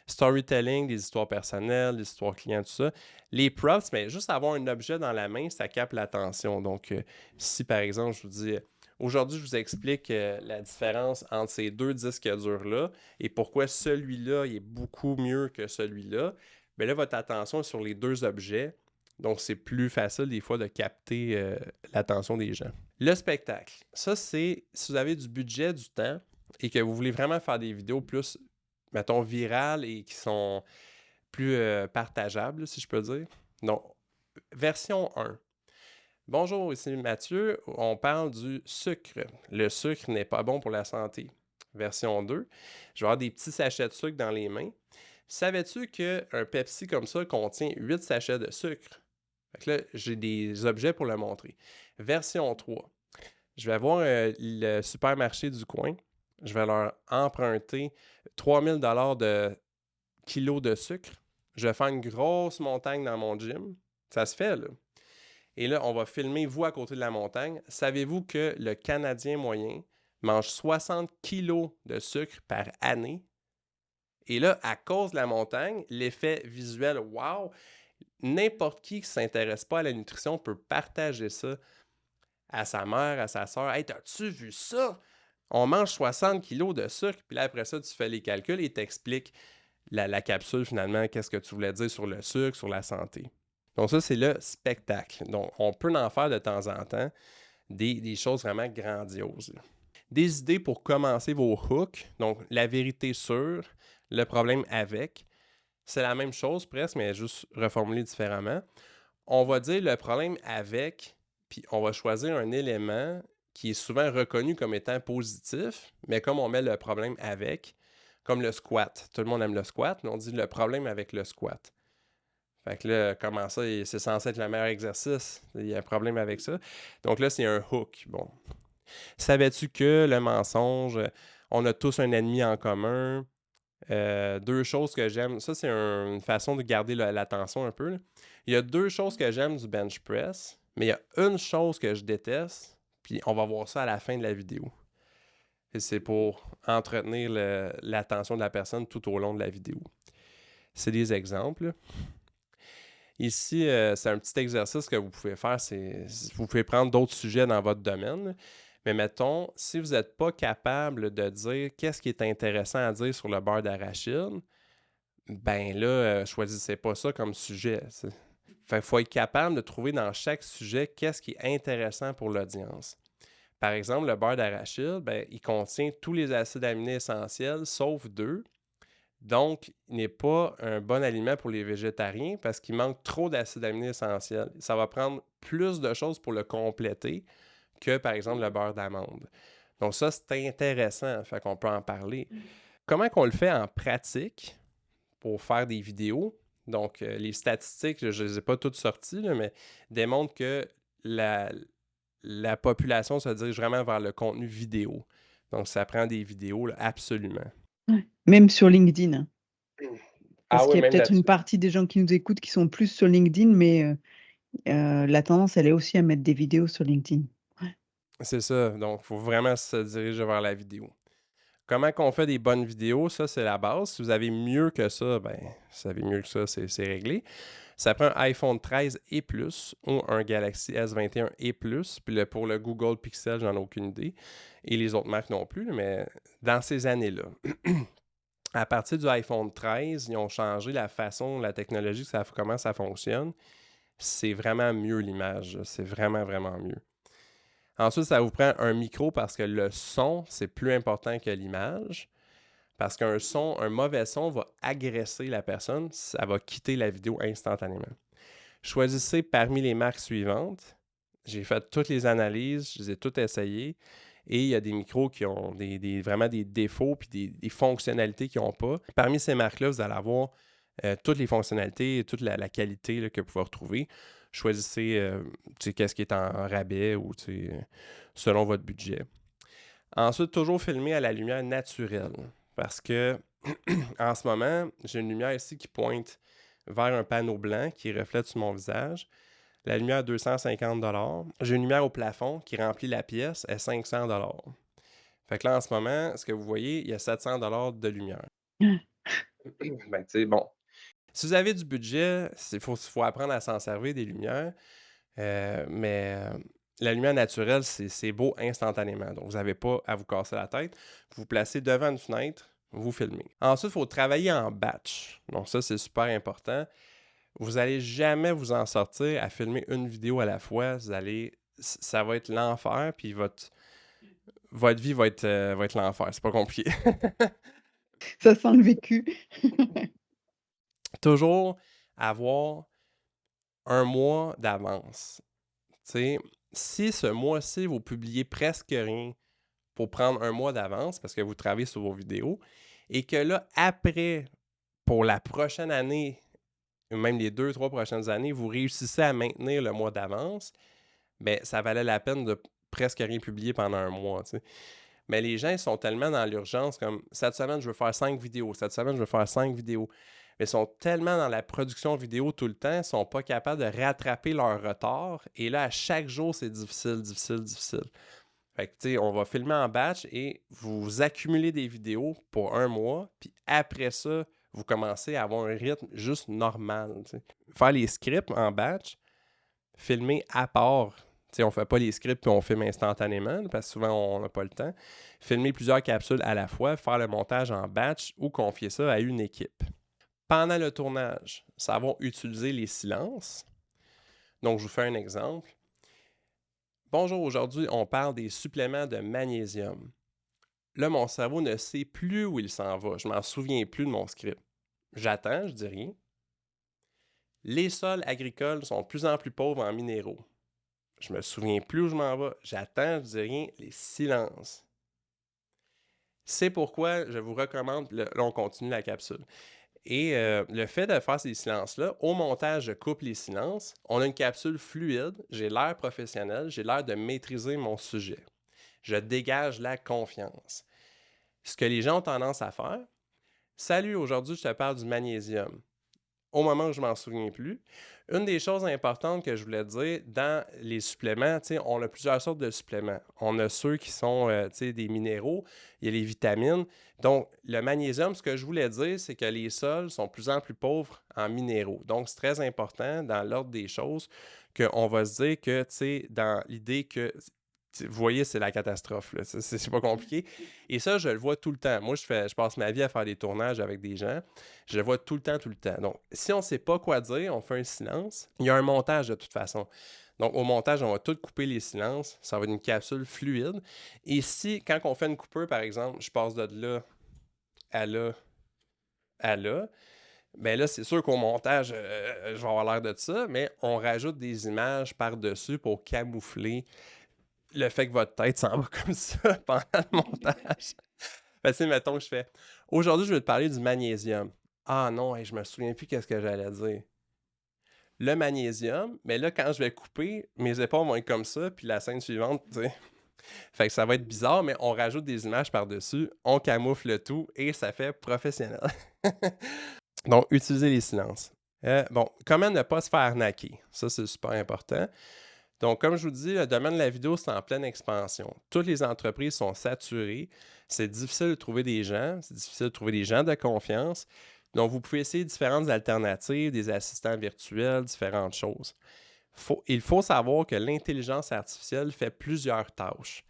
Storytelling, des histoires personnelles, des histoires clients, tout ça. Les props, mais juste avoir un objet dans la main, ça capte l'attention. Donc, si par exemple, je vous dis, aujourd'hui, je vous explique la différence entre ces 2 disques durs-là et pourquoi celui-là il est beaucoup mieux que celui-là, bien là, votre attention est sur les 2 objets. Donc, c'est plus facile des fois de capter l'attention des gens. Le spectacle, ça, c'est si vous avez du budget, du temps et que vous voulez vraiment faire des vidéos plus, mettons, virales et qui sont plus partageables, si je peux dire. Donc, version 1. Bonjour, ici Mathieu. On parle du sucre. Le sucre n'est pas bon pour la santé. Version 2. Je vais avoir des petits sachets de sucre dans les mains. Savais-tu qu'un Pepsi comme ça contient 8 sachets de sucre? Fait que là, j'ai des objets pour le montrer. Version 3. Je vais voir le supermarché du coin. Je vais leur emprunter 3000 $ de kilos de sucre. Je vais faire une grosse montagne dans mon gym. Ça se fait, là. Et là, on va filmer vous à côté de la montagne. Savez-vous que le Canadien moyen mange 60 kilos de sucre par année? Et là, à cause de la montagne, l'effet visuel, wow! N'importe qui ne s'intéresse pas à la nutrition peut partager ça à sa mère, à sa soeur. « Hey, t'as-tu vu ça? On mange 60 kilos de sucre. » Puis là, après ça, tu fais les calculs et t'expliques la capsule, finalement, qu'est-ce que tu voulais dire sur le sucre, sur la santé. Donc ça, c'est le spectacle. Donc, on peut en faire de temps en temps des choses vraiment grandioses. Des idées pour commencer vos hooks. Donc, la vérité sur, le problème avec. C'est la même chose presque, mais juste reformulé différemment. On va dire le problème avec, puis on va choisir un élément qui est souvent reconnu comme étant positif, mais comme on met le problème avec, comme le squat. Tout le monde aime le squat, mais on dit le problème avec le squat. Fait que là, comment ça, c'est censé être le meilleur exercice? Il y a un problème avec ça. Donc là, c'est un hook. Bon. Savais-tu que le mensonge, on a tous un ennemi en commun? Deux choses que j'aime. Ça, c'est une façon de garder l'attention un peu, là. Il y a deux choses que j'aime du bench press, mais il y a une chose que je déteste, puis on va voir ça à la fin de la vidéo. Et c'est pour entretenir l'attention de la personne tout au long de la vidéo. C'est des exemples, là. Ici, c'est un petit exercice que vous pouvez faire. Vous pouvez prendre d'autres sujets dans votre domaine, là. Mais mettons, si vous n'êtes pas capable de dire qu'est-ce qui est intéressant à dire sur le beurre d'arachide, ben là, choisissez pas ça comme sujet. Fait qu'il faut être capable de trouver dans chaque sujet qu'est-ce qui est intéressant pour l'audience. Par exemple, le beurre d'arachide, ben, il contient tous les acides aminés essentiels, sauf 2. Donc, il n'est pas un bon aliment pour les végétariens parce qu'il manque trop d'acides aminés essentiels. Ça va prendre plus de choses pour le compléter que, par exemple, le beurre d'amande. Donc ça, c'est intéressant, fait qu'on peut en parler. Comment qu'on le fait en pratique pour faire des vidéos? Donc, les statistiques, je ne les ai pas toutes sorties, là, mais démontrent que la population se dirige vraiment vers le contenu vidéo. Donc, ça prend des vidéos, là, absolument. Ouais. Même sur LinkedIn. Parce qu'il y a même peut-être une là-dessus. partie des gens qui nous écoutent qui sont plus sur LinkedIn, mais la tendance, elle est aussi à mettre des vidéos sur LinkedIn. C'est ça. Donc, il faut vraiment se diriger vers la vidéo. Comment qu'on fait des bonnes vidéos? Ça, c'est la base. Si vous avez mieux que ça, ben, si vous avez mieux que ça, c'est réglé. Ça prend un iPhone 13 et plus ou un Galaxy S21 et plus. Puis pour le Google Pixel, j'en ai aucune idée. Et les autres marques non plus, mais dans ces années-là. À partir du iPhone 13, ils ont changé la façon, la technologie, comment ça fonctionne. C'est vraiment mieux l'image. C'est vraiment, vraiment mieux. Ensuite, ça vous prend un micro parce que le son, c'est plus important que l'image. Parce qu'un son, un mauvais son va agresser la personne, ça va quitter la vidéo instantanément. Choisissez parmi les marques suivantes. J'ai fait toutes les analyses, je les ai toutes essayées. Et il y a des micros qui ont vraiment des défauts puis des fonctionnalités qu'ils n'ont pas. Parmi ces marques-là, vous allez avoir toutes les fonctionnalités et toute la qualité là, que vous pouvez retrouver. Choisissez qu'est-ce qui est en rabais ou selon votre budget. Ensuite, toujours filmer à la lumière naturelle. Parce que en ce moment, j'ai une lumière ici qui pointe vers un panneau blanc qui reflète sur mon visage. La lumière à 250 $. J'ai une lumière au plafond qui remplit la pièce à 500 $. Fait que là, en ce moment, ce que vous voyez, il y a 700 $ de lumière. Ben, tu sais, bon. Si vous avez du budget, il faut apprendre à s'en servir des lumières. Mais la lumière naturelle, c'est beau instantanément. Donc, vous n'avez pas à vous casser la tête. Vous vous placez devant une fenêtre, vous filmez. Ensuite, il faut travailler en batch. Donc, ça, c'est super important. Vous n'allez jamais vous en sortir à filmer une vidéo à la fois. Ça va être l'enfer, puis votre vie va être l'enfer. C'est pas compliqué. Ça sent le vécu. Toujours avoir un mois d'avance. T'sais, si ce mois-ci, vous publiez presque rien pour prendre un mois d'avance parce que vous travaillez sur vos vidéos et que là, après, pour la prochaine année, ou même les 2-3 prochaines années, vous réussissez à maintenir le mois d'avance, bien, ça valait la peine de presque rien publier pendant un mois. T'sais. Mais les gens, ils sont tellement dans l'urgence comme cette semaine, je veux faire 5 vidéos, cette semaine, je veux faire 5 vidéos. Mais ils sont tellement dans la production vidéo tout le temps, ils ne sont pas capables de rattraper leur retard. Et là, à chaque jour, c'est difficile. Fait que, tu sais, on va filmer en batch et vous accumulez des vidéos pour un mois. Puis après ça, vous commencez à avoir un rythme juste normal. T'sais. Faire les scripts en batch, filmer à part. T'sais, on ne fait pas les scripts puis on filme instantanément parce que souvent, on n'a pas le temps. Filmer plusieurs capsules à la fois, faire le montage en batch ou confier ça à une équipe. Pendant le tournage, savoir utiliser les silences. Donc, je vous fais un exemple. Bonjour, aujourd'hui, on parle des suppléments de magnésium. Là, mon cerveau ne sait plus où il s'en va. Je ne m'en souviens plus de mon script. J'attends, je dis rien. Les sols agricoles sont de plus en plus pauvres en minéraux. je me souviens plus où je m'en vais, j'attends, je dis rien, les silences. C'est pourquoi je vous recommande, là on continue la capsule. Et le fait de faire ces silences-là, au montage, je coupe les silences. On a une capsule fluide, j'ai l'air professionnel, j'ai l'air de maîtriser mon sujet. Je dégage la confiance. Ce que les gens ont tendance à faire, « Salut, aujourd'hui, je te parle du magnésium. » Au moment où je m'en souviens plus. Une des choses importantes que je voulais dire, dans les suppléments, on a plusieurs sortes de suppléments. On a ceux qui sont des minéraux, il y a les vitamines. Donc, le magnésium, ce que je voulais dire, c'est que les sols sont de plus en plus pauvres en minéraux. Donc, c'est très important dans l'ordre des choses qu'on va se dire que, dans l'idée que... Vous voyez, c'est la catastrophe, là. C'est pas compliqué. Et ça, je le vois tout le temps. Moi, je passe ma vie à faire des tournages avec des gens. Je le vois tout le temps. Donc, si on ne sait pas quoi dire, on fait un silence. Il y a un montage de toute façon. Donc, au montage, on va tout couper les silences. Ça va être une capsule fluide. Et si, quand on fait une coupure, par exemple, je passe de là à là à là, bien là, c'est sûr qu'au montage, je vais avoir l'air de ça, mais on rajoute des images par-dessus pour camoufler le fait que votre tête s'en va comme ça pendant le montage. Mettons que je fais « Aujourd'hui, je vais te parler du magnésium. » Ah non, je me souviens plus qu'est-ce que j'allais dire. Le magnésium, mais là, quand je vais couper, mes épaules vont être comme ça, puis la scène suivante, tu sais. Fait que ça va être bizarre, mais on rajoute des images par-dessus, on camoufle le tout, et ça fait professionnel. Donc, utilisez les silences. Comment ne pas se faire arnaquer? Ça, c'est super important. Donc, comme je vous dis, le domaine de la vidéo, c'est en pleine expansion. Toutes les entreprises sont saturées. C'est difficile de trouver des gens. C'est difficile de trouver des gens de confiance. Donc, vous pouvez essayer différentes alternatives, des assistants virtuels, différentes choses. Il faut savoir que l'intelligence artificielle fait plusieurs tâches.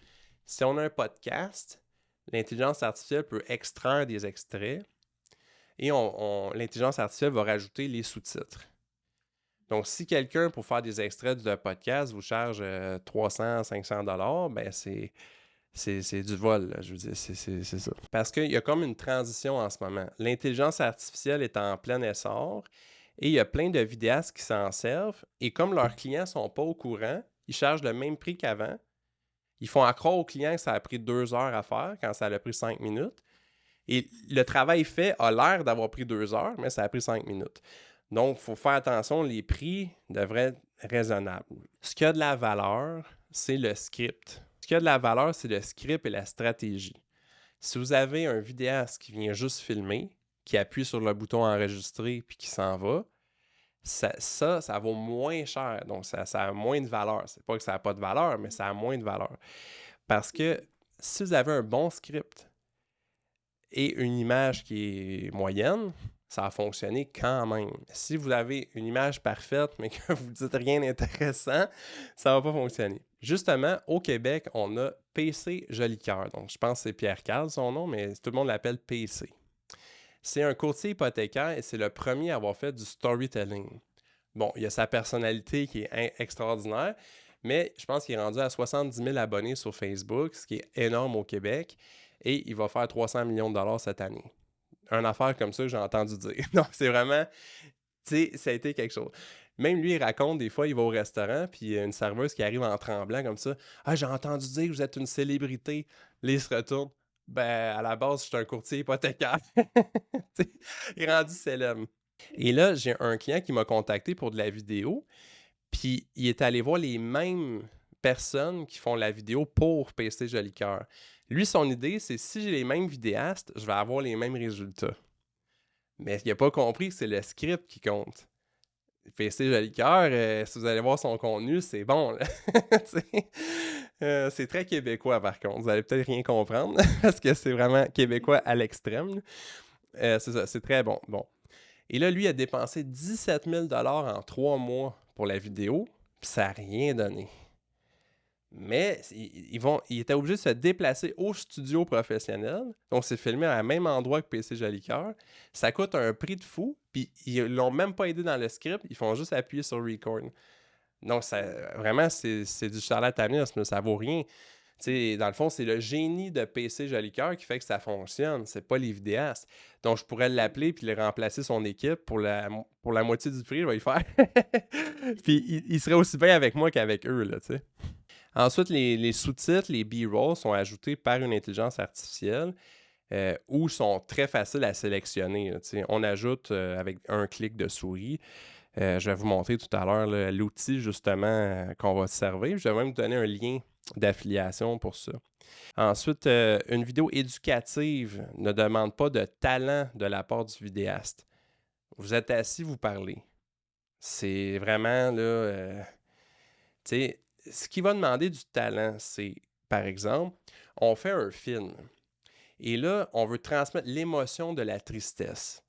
Si on a un podcast, l'intelligence artificielle peut extraire des extraits et l'intelligence artificielle va rajouter les sous-titres. Donc, si quelqu'un, pour faire des extraits de podcast, vous charge 300, 500 $, ben c'est du vol, là, je veux dire, c'est ça. Parce qu'il y a comme une transition en ce moment. L'intelligence artificielle est en plein essor et il y a plein de vidéastes qui s'en servent et comme leurs clients ne sont pas au courant, ils chargent le même prix qu'avant. Ils font accroire aux clients que ça a pris 2 heures à faire quand ça a pris 5 minutes. Et le travail fait a l'air d'avoir pris 2 heures, mais ça a pris 5 minutes. Donc, il faut faire attention, les prix devraient être raisonnables. Ce qui a de la valeur, c'est le script. Ce qui a de la valeur, c'est le script et la stratégie. Si vous avez un vidéaste qui vient juste filmer, qui appuie sur le bouton enregistrer puis qui s'en va, ça vaut moins cher. Donc, ça a moins de valeur. C'est pas que ça n'a pas de valeur, mais ça a moins de valeur. Parce que si vous avez un bon script et une image qui est moyenne, ça va fonctionner quand même. Si vous avez une image parfaite, mais que vous ne dites rien d'intéressant, ça ne va pas fonctionner. Justement, au Québec, on a PC Jolicoeur. Donc, je pense que c'est Pierre Carl, son nom, mais tout le monde l'appelle PC. C'est un courtier hypothécaire et c'est le premier à avoir fait du storytelling. Bon, il a sa personnalité qui est extraordinaire, mais je pense qu'il est rendu à 70 000 abonnés sur Facebook, ce qui est énorme au Québec, et il va faire 300 millions de dollars cette année. Une affaire comme ça, j'ai entendu dire. Donc, c'est vraiment, tu sais, ça a été quelque chose. Même lui, il raconte, des fois, il va au restaurant, puis il y a une serveuse qui arrive en tremblant comme ça. « Ah, j'ai entendu dire que vous êtes une célébrité. » Là, il se retourne. « Ben, à la base, je suis un courtier hypothécaire. » Il est rendu célèbre. Et là, j'ai un client qui m'a contacté pour de la vidéo, puis il est allé voir les mêmes personnes qui font la vidéo pour PC Jolicoeur. Lui, son idée, c'est si j'ai les mêmes vidéastes, je vais avoir les mêmes résultats. Mais il n'a pas compris que c'est le script qui compte. PC Jolicoeur, si vous allez voir son contenu, c'est bon. C'est très québécois, par contre. Vous allez peut-être rien comprendre, parce que c'est vraiment québécois à l'extrême. C'est ça, c'est très bon. Et là, lui, il a dépensé 17 000 $ en 3 mois pour la vidéo, puis ça n'a rien donné. Mais il était obligé de se déplacer au studio professionnel. Donc, c'est filmé à même endroit que PC Jolicoeur. Ça coûte un prix de fou. Puis, ils l'ont même pas aidé dans le script. Ils font juste appuyer sur Record. Donc, vraiment, c'est du charlatanisme. Ça vaut rien. sais, dans le fond, c'est le génie de PC Jolicoeur qui fait que ça fonctionne. C'est pas les vidéastes. Donc, je pourrais l'appeler puis le remplacer son équipe pour pour la moitié du prix, je vais le faire. Puis, il serait aussi bien avec moi qu'avec eux, là, tu sais. Ensuite, les sous-titres, les B-rolls sont ajoutés par une intelligence artificielle ou sont très faciles à sélectionner. Là, tu sais. On ajoute avec un clic de souris. Je vais vous montrer tout à l'heure là, l'outil justement qu'on va se servir. Je vais même vous donner un lien d'affiliation pour ça. Ensuite, une vidéo éducative ne demande pas de talent de la part du vidéaste. Vous êtes assis, vous parlez. C'est vraiment là, tu sais, ce qui va demander du talent, c'est, par exemple, on fait un film et là, on veut transmettre l'émotion de la tristesse.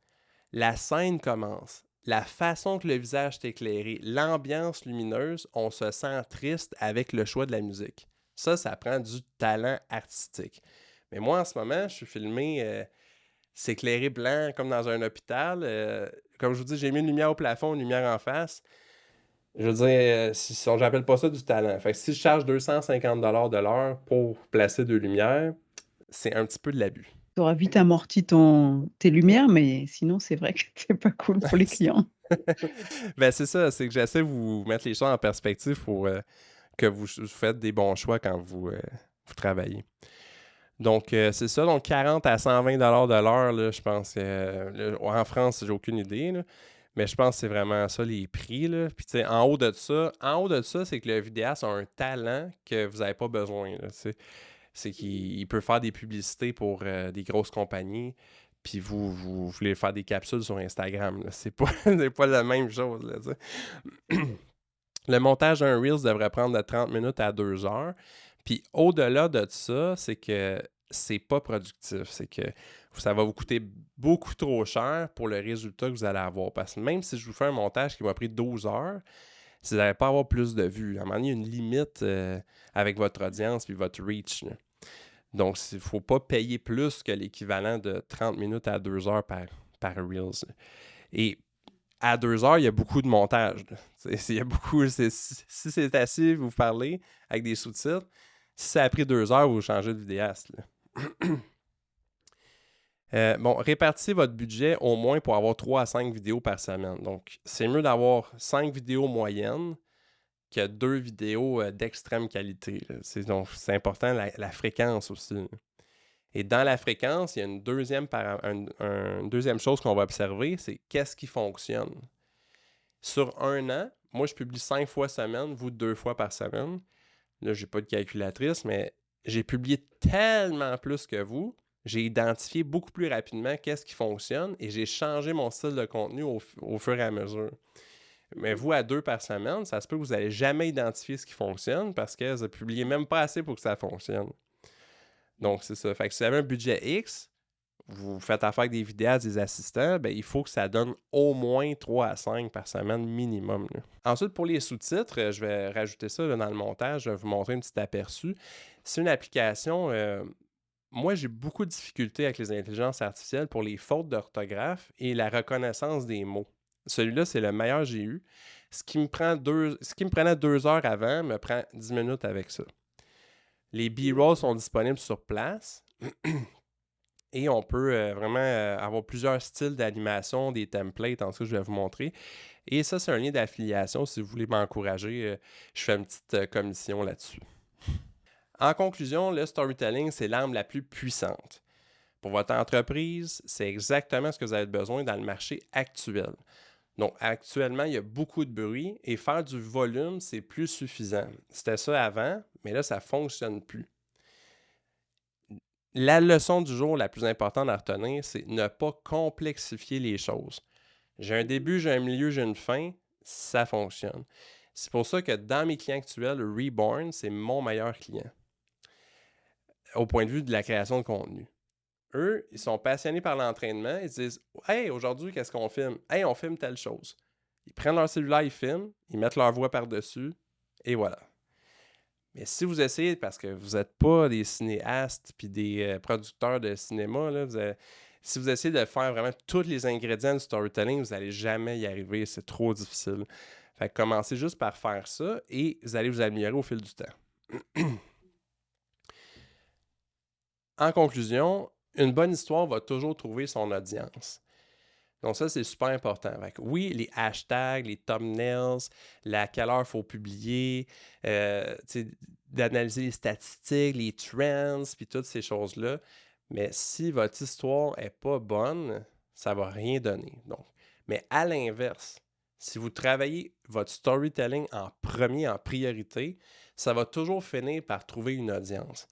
La scène commence. La façon que le visage est éclairé, l'ambiance lumineuse, on se sent triste avec le choix de la musique. Ça prend du talent artistique. Mais moi, en ce moment, je suis filmé, c'est éclairé blanc comme dans un hôpital. Comme je vous dis, j'ai mis une lumière au plafond, une lumière en face. Je veux dire, j'appelle pas ça du talent. Fait que si je charge 250 $ de l'heure pour placer deux lumières, c'est un petit peu de l'abus. Tu auras vite amorti tes lumières, mais sinon, c'est vrai que c'est pas cool pour les clients. Ben c'est ça, c'est que j'essaie de vous mettre les choses en perspective pour que vous faites des bons choix quand vous travaillez. Donc, c'est ça. Donc, 40 à 120 $ de l'heure, là, je pense. En France, j'ai aucune idée, là, mais je pense que c'est vraiment ça, les prix. Là. Puis, tu sais, en haut de ça, c'est que le vidéaste a un talent que vous n'avez pas besoin. Là, c'est qu'il peut faire des publicités pour des grosses compagnies, puis vous voulez faire des capsules sur Instagram. Là. C'est pas, c'est pas la même chose. Là, tu sais. Le montage d'un Reels devrait prendre de 30 minutes à 2 heures. Puis au-delà de ça, c'est que c'est pas productif. C'est que ça va vous coûter beaucoup trop cher pour le résultat que vous allez avoir. Parce que même si je vous fais un montage qui m'a pris 12 heures, si vous n'allez pas avoir plus de vues. À un moment donné, il y a une limite avec votre audience et votre reach. Là. Donc, il ne faut pas payer plus que l'équivalent de 30 minutes à 2 heures par Reels. Et à 2 heures, il y a beaucoup de montage. Il y a beaucoup. Si c'est assis, vous parlez avec des sous-titres. Si ça a pris 2 heures, vous changez de vidéaste. Bon, répartissez votre budget au moins pour avoir 3 à 5 vidéos par semaine. Donc, c'est mieux d'avoir 5 vidéos moyennes que 2 vidéos d'extrême qualité. Donc, c'est important la fréquence aussi. Là. Et dans la fréquence, il y a une deuxième chose qu'on va observer, c'est qu'est-ce qui fonctionne. Sur un an, moi, je publie 5 fois semaine, vous 2 fois par semaine. Là, je n'ai pas de calculatrice, mais j'ai publié tellement plus que vous. J'ai identifié beaucoup plus rapidement qu'est-ce qui fonctionne et j'ai changé mon style de contenu au fur et à mesure. Mais vous, à 2 par semaine, ça se peut que vous n'allez jamais identifier ce qui fonctionne parce que vous ne publiez même pas assez pour que ça fonctionne. Donc, c'est ça. Fait que si vous avez un budget X, vous faites affaire avec des vidéastes, des assistants, ben, il faut que ça donne au moins 3 à 5 par semaine minimum. Là. Ensuite, pour les sous-titres, je vais rajouter ça là, dans le montage. Je vais vous montrer un petit aperçu. C'est une application... moi, j'ai beaucoup de difficultés avec les intelligences artificielles pour les fautes d'orthographe et la reconnaissance des mots. Celui-là, c'est le meilleur que j'ai eu. Ce qui me prenait 2 heures avant me prend 10 minutes avec ça. Les B-rolls sont disponibles sur place. Et on peut vraiment avoir plusieurs styles d'animation, des templates, en tout cas, je vais vous montrer. Et ça, c'est un lien d'affiliation. Si vous voulez m'encourager, je fais une petite commission là-dessus. En conclusion, le storytelling, c'est l'arme la plus puissante. Pour votre entreprise, c'est exactement ce que vous avez besoin dans le marché actuel. Donc, actuellement, il y a beaucoup de bruit et faire du volume, c'est plus suffisant. C'était ça avant, mais là, ça ne fonctionne plus. La leçon du jour la plus importante à retenir, c'est ne pas complexifier les choses. J'ai un début, j'ai un milieu, j'ai une fin, ça fonctionne. C'est pour ça que dans mes clients actuels, Reborn, c'est mon meilleur client. Au point de vue de la création de contenu. Eux, ils sont passionnés par l'entraînement. Ils se disent « Hey, aujourd'hui, qu'est-ce qu'on filme? Hey, on filme telle chose. » Ils prennent leur cellulaire, ils filment, ils mettent leur voix par-dessus, et voilà. Mais si vous essayez, parce que vous n'êtes pas des cinéastes puis des producteurs de cinéma, là, si vous essayez de faire vraiment tous les ingrédients du storytelling, vous n'allez jamais y arriver. C'est trop difficile. Fait que commencez juste par faire ça et vous allez vous améliorer au fil du temps. en conclusion, une bonne histoire va toujours trouver son audience. Donc ça, c'est super important. Fait que oui, les hashtags, les thumbnails, à quelle heure il faut publier, tu sais, d'analyser les statistiques, les trends, puis toutes ces choses-là. Mais si votre histoire n'est pas bonne, ça ne va rien donner. Donc, mais à l'inverse, si vous travaillez votre storytelling en premier, en priorité, ça va toujours finir par trouver une audience.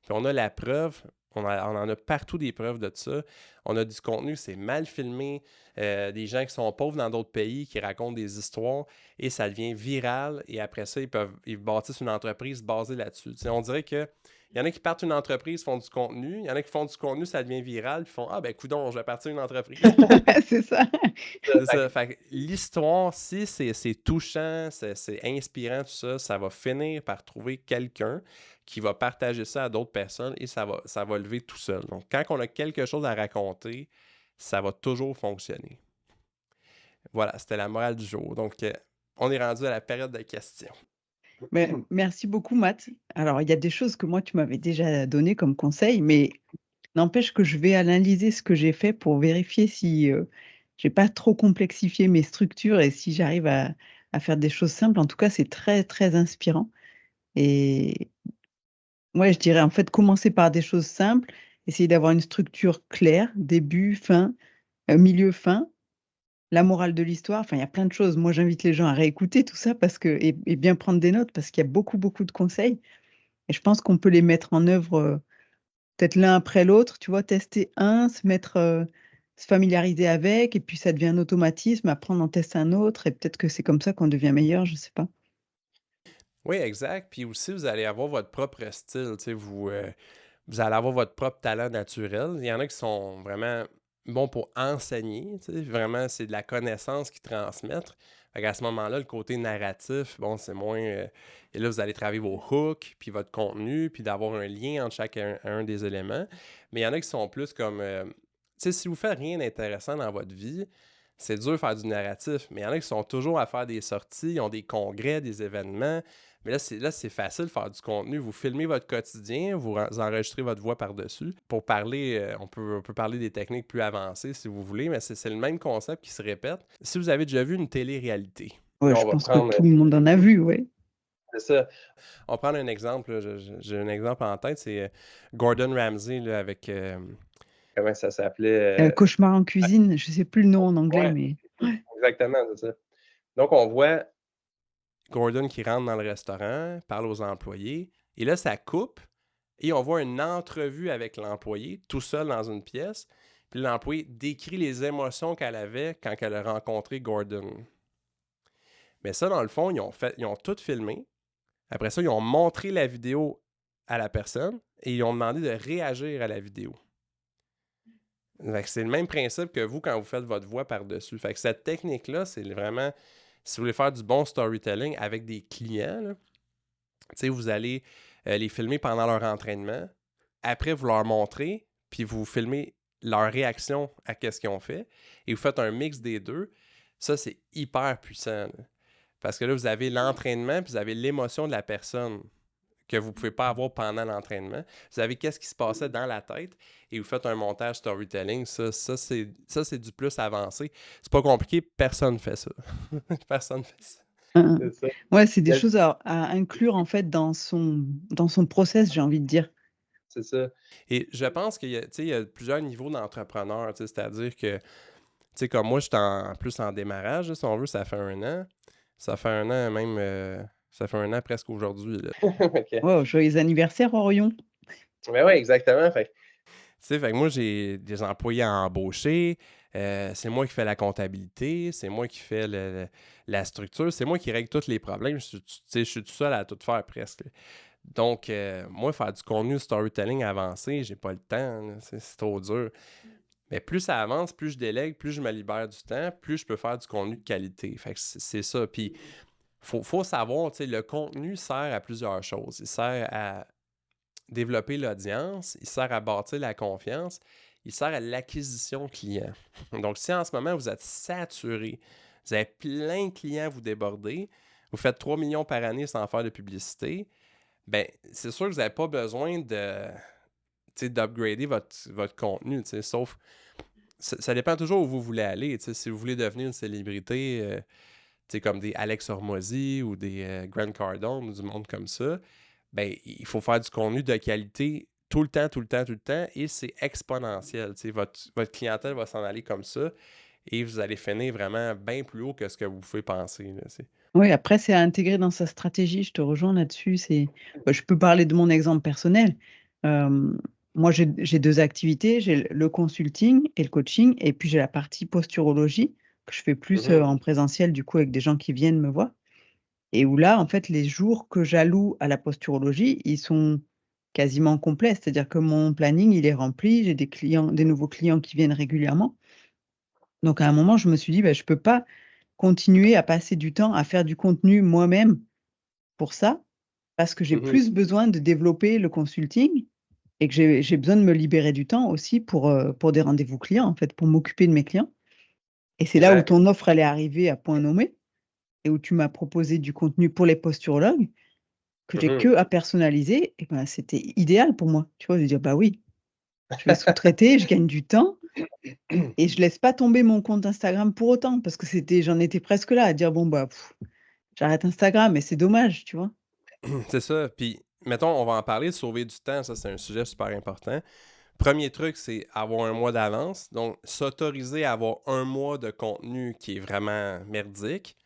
Puis on a la preuve, on en a partout des preuves de ça. On a du contenu, c'est mal filmé, des gens qui sont pauvres dans d'autres pays, qui racontent des histoires, et ça devient viral, et après ça, ils bâtissent une entreprise basée là-dessus. Tu sais, on dirait que il y en a qui partent une entreprise, font du contenu, il y en a qui font du contenu, ça devient viral, puis font « Ah ben coudonc, je vais partir une entreprise ». C'est ça. C'est ça. Fait que l'histoire, si c'est touchant, c'est inspirant, tout ça, ça va finir par trouver quelqu'un qui va partager ça à d'autres personnes et ça va lever tout seul. Donc, quand on a quelque chose à raconter, ça va toujours fonctionner. Voilà, c'était la morale du jour. Donc, on est rendu à la période de questions. Mais merci beaucoup, Matt. Alors, il y a des choses que moi, tu m'avais déjà données comme conseil, mais n'empêche que je vais analyser ce que j'ai fait pour vérifier si j'ai pas trop complexifié mes structures et si j'arrive à faire des choses simples. En tout cas, c'est très, très inspirant. Et ouais, je dirais en fait commencer par des choses simples, essayer d'avoir une structure claire, début, fin, milieu, fin. La morale de l'histoire, enfin, il y a plein de choses. Moi, j'invite les gens à réécouter tout ça parce que et bien prendre des notes parce qu'il y a beaucoup, beaucoup de conseils et je pense qu'on peut les mettre en œuvre, peut-être l'un après l'autre, tu vois? Tester un, se familiariser avec et puis ça devient un automatisme. Après, on en teste un autre et peut-être que c'est comme ça qu'on devient meilleur, je sais pas. Oui, exact. Puis aussi, vous allez avoir votre propre style. Tu sais, vous allez avoir votre propre talent naturel. Il y en a qui sont vraiment bons pour enseigner. Tu sais, vraiment, c'est de la connaissance qu'ils transmettent. Fait qu'à ce moment-là, le côté narratif, bon, c'est moins. Et là, vous allez travailler vos hooks, puis votre contenu, puis d'avoir un lien entre chacun un des éléments. Mais il y en a qui sont plus comme. Tu sais, si vous faites rien d'intéressant dans votre vie, c'est dur de faire du narratif. Mais il y en a qui sont toujours à faire des sorties, ils ont des congrès, des événements. Mais là, c'est facile de faire du contenu. Vous filmez votre quotidien, vous enregistrez votre voix par-dessus. Pour parler, on peut parler des techniques plus avancées si vous voulez, mais c'est le même concept qui se répète. Si vous avez déjà vu une télé-réalité, Ouais, on je va pense que prendre, tout le monde en a vu, ouais. c'est ça. On va prendre un exemple, là, j'ai un exemple en tête, c'est Gordon Ramsay là, avec, comment ça s'appelait? Cauchemar en cuisine, je sais plus le nom en anglais, Ouais, mais exactement, c'est ça. Donc, on voit Gordon qui rentre dans le restaurant, parle aux employés, et là, ça coupe, et on voit une entrevue avec l'employé, tout seul dans une pièce, puis l'employé décrit les émotions qu'elle avait quand elle a rencontré Gordon. Mais ça, dans le fond, ils ont tout filmé. Après ça, ils ont montré la vidéo à la personne, et ils ont demandé de réagir à la vidéo. Fait que c'est le même principe que vous quand vous faites votre voix par-dessus. Fait que cette technique-là, c'est vraiment, si vous voulez faire du bon storytelling avec des clients, là, tu sais, vous allez les filmer pendant leur entraînement. Après, vous leur montrez, puis vous filmez leur réaction à ce qu'ils ont fait. Et vous faites un mix des deux. Ça, c'est hyper puissant, là. Parce que là, vous avez l'entraînement, puis vous avez l'émotion de la personne que vous ne pouvez pas avoir pendant l'entraînement. Vous savez qu'est-ce qui se passait dans la tête et vous faites un montage storytelling. Ça c'est du plus avancé. C'est pas compliqué, personne ne fait ça. Personne ne fait ça. Hein, C'est ça. ouais, c'est des choses à inclure en fait dans son process, j'ai envie de dire. C'est ça. Et je pense qu'il y a, tu sais, il y a plusieurs niveaux d'entrepreneurs. Tu sais, c'est-à-dire que, tu sais, comme moi, je suis plus en démarrage, là, si on veut, ça fait 1 an. Ça fait 1 an même, ça fait 1 an presque aujourd'hui, là. OK. Wow, joyeux anniversaire, Orion. Mais ouais, exactement. Fait que moi, j'ai des employés à embaucher. C'est moi qui fais la comptabilité. C'est moi qui fais la structure. C'est moi qui règle tous les problèmes. Je suis tout seul à tout faire presque. Donc, moi, faire du contenu storytelling avancé, j'ai pas le temps, là. C'est trop dur. Mais plus ça avance, plus je délègue, plus je me libère du temps, plus je peux faire du contenu de qualité. Fait que c'est ça. Puis, faut savoir, tu sais, le contenu sert à plusieurs choses. Il sert à développer l'audience, il sert à bâtir la confiance, il sert à l'acquisition client. Donc, si en ce moment, vous êtes saturé, vous avez plein de clients à vous déborder, vous faites 3 millions par année sans faire de publicité, bien, c'est sûr que vous n'avez pas besoin d'upgrader votre contenu, sauf ça dépend toujours où vous voulez aller. Si vous voulez devenir une célébrité, comme des Alex Hormozy ou des Grant Cardone ou du monde comme ça, ben il faut faire du contenu de qualité tout le temps, tout le temps, tout le temps, et c'est exponentiel. Votre clientèle va s'en aller comme ça, et vous allez finir vraiment bien plus haut que ce que vous pouvez penser. Là, Oui, après, c'est à intégrer dans sa stratégie. Je te rejoins là-dessus. Je peux parler de mon exemple personnel. Moi, j'ai 2 activités. J'ai le consulting et le coaching, et puis j'ai la partie posturologie que je fais plus en présentiel, du coup, avec des gens qui viennent me voir. Et où là, en fait, les jours que j'alloue à la posturologie, ils sont quasiment complets. C'est-à-dire que mon planning, il est rempli. J'ai des nouveaux clients qui viennent régulièrement. Donc, à un moment, je me suis dit, je peux pas continuer à passer du temps à faire du contenu moi-même pour ça, parce que j'ai plus besoin de développer le consulting et que j'ai besoin de me libérer du temps aussi pour des rendez-vous clients, en fait, pour m'occuper de mes clients. Et c'est là où Exact. ton offre, elle est arrivée à point nommé et où tu m'as proposé du contenu pour les posturologues que j'ai que à personnaliser. Et ben, c'était idéal pour moi, tu vois? De dire: «Bah oui, je vais sous-traiter, je gagne du temps et je laisse pas tomber mon compte Instagram pour autant», parce que j'en étais presque là à dire: «Bon, bah, j'arrête Instagram», mais c'est dommage, tu vois? C'est ça. Puis, mettons, on va en parler de sauver du temps. Ça, c'est un sujet super important. Premier truc, c'est avoir un mois d'avance. Donc, s'autoriser à avoir un mois de contenu qui est vraiment merdique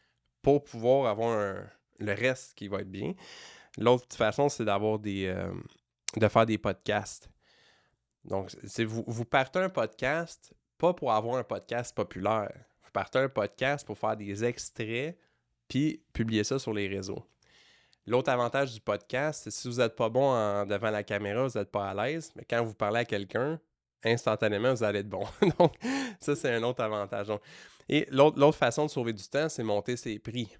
pour pouvoir avoir le reste qui va être bien. L'autre façon, c'est de faire des podcasts. Donc, vous partez un podcast pas pour avoir un podcast populaire. Vous partez un podcast pour faire des extraits puis publier ça sur les réseaux. L'autre avantage du podcast, c'est si vous n'êtes pas bon devant la caméra, vous n'êtes pas à l'aise, mais quand vous parlez à quelqu'un, instantanément, vous allez être bon. Donc, ça, c'est un autre avantage. Et l'autre façon de sauver du temps, c'est monter ses prix.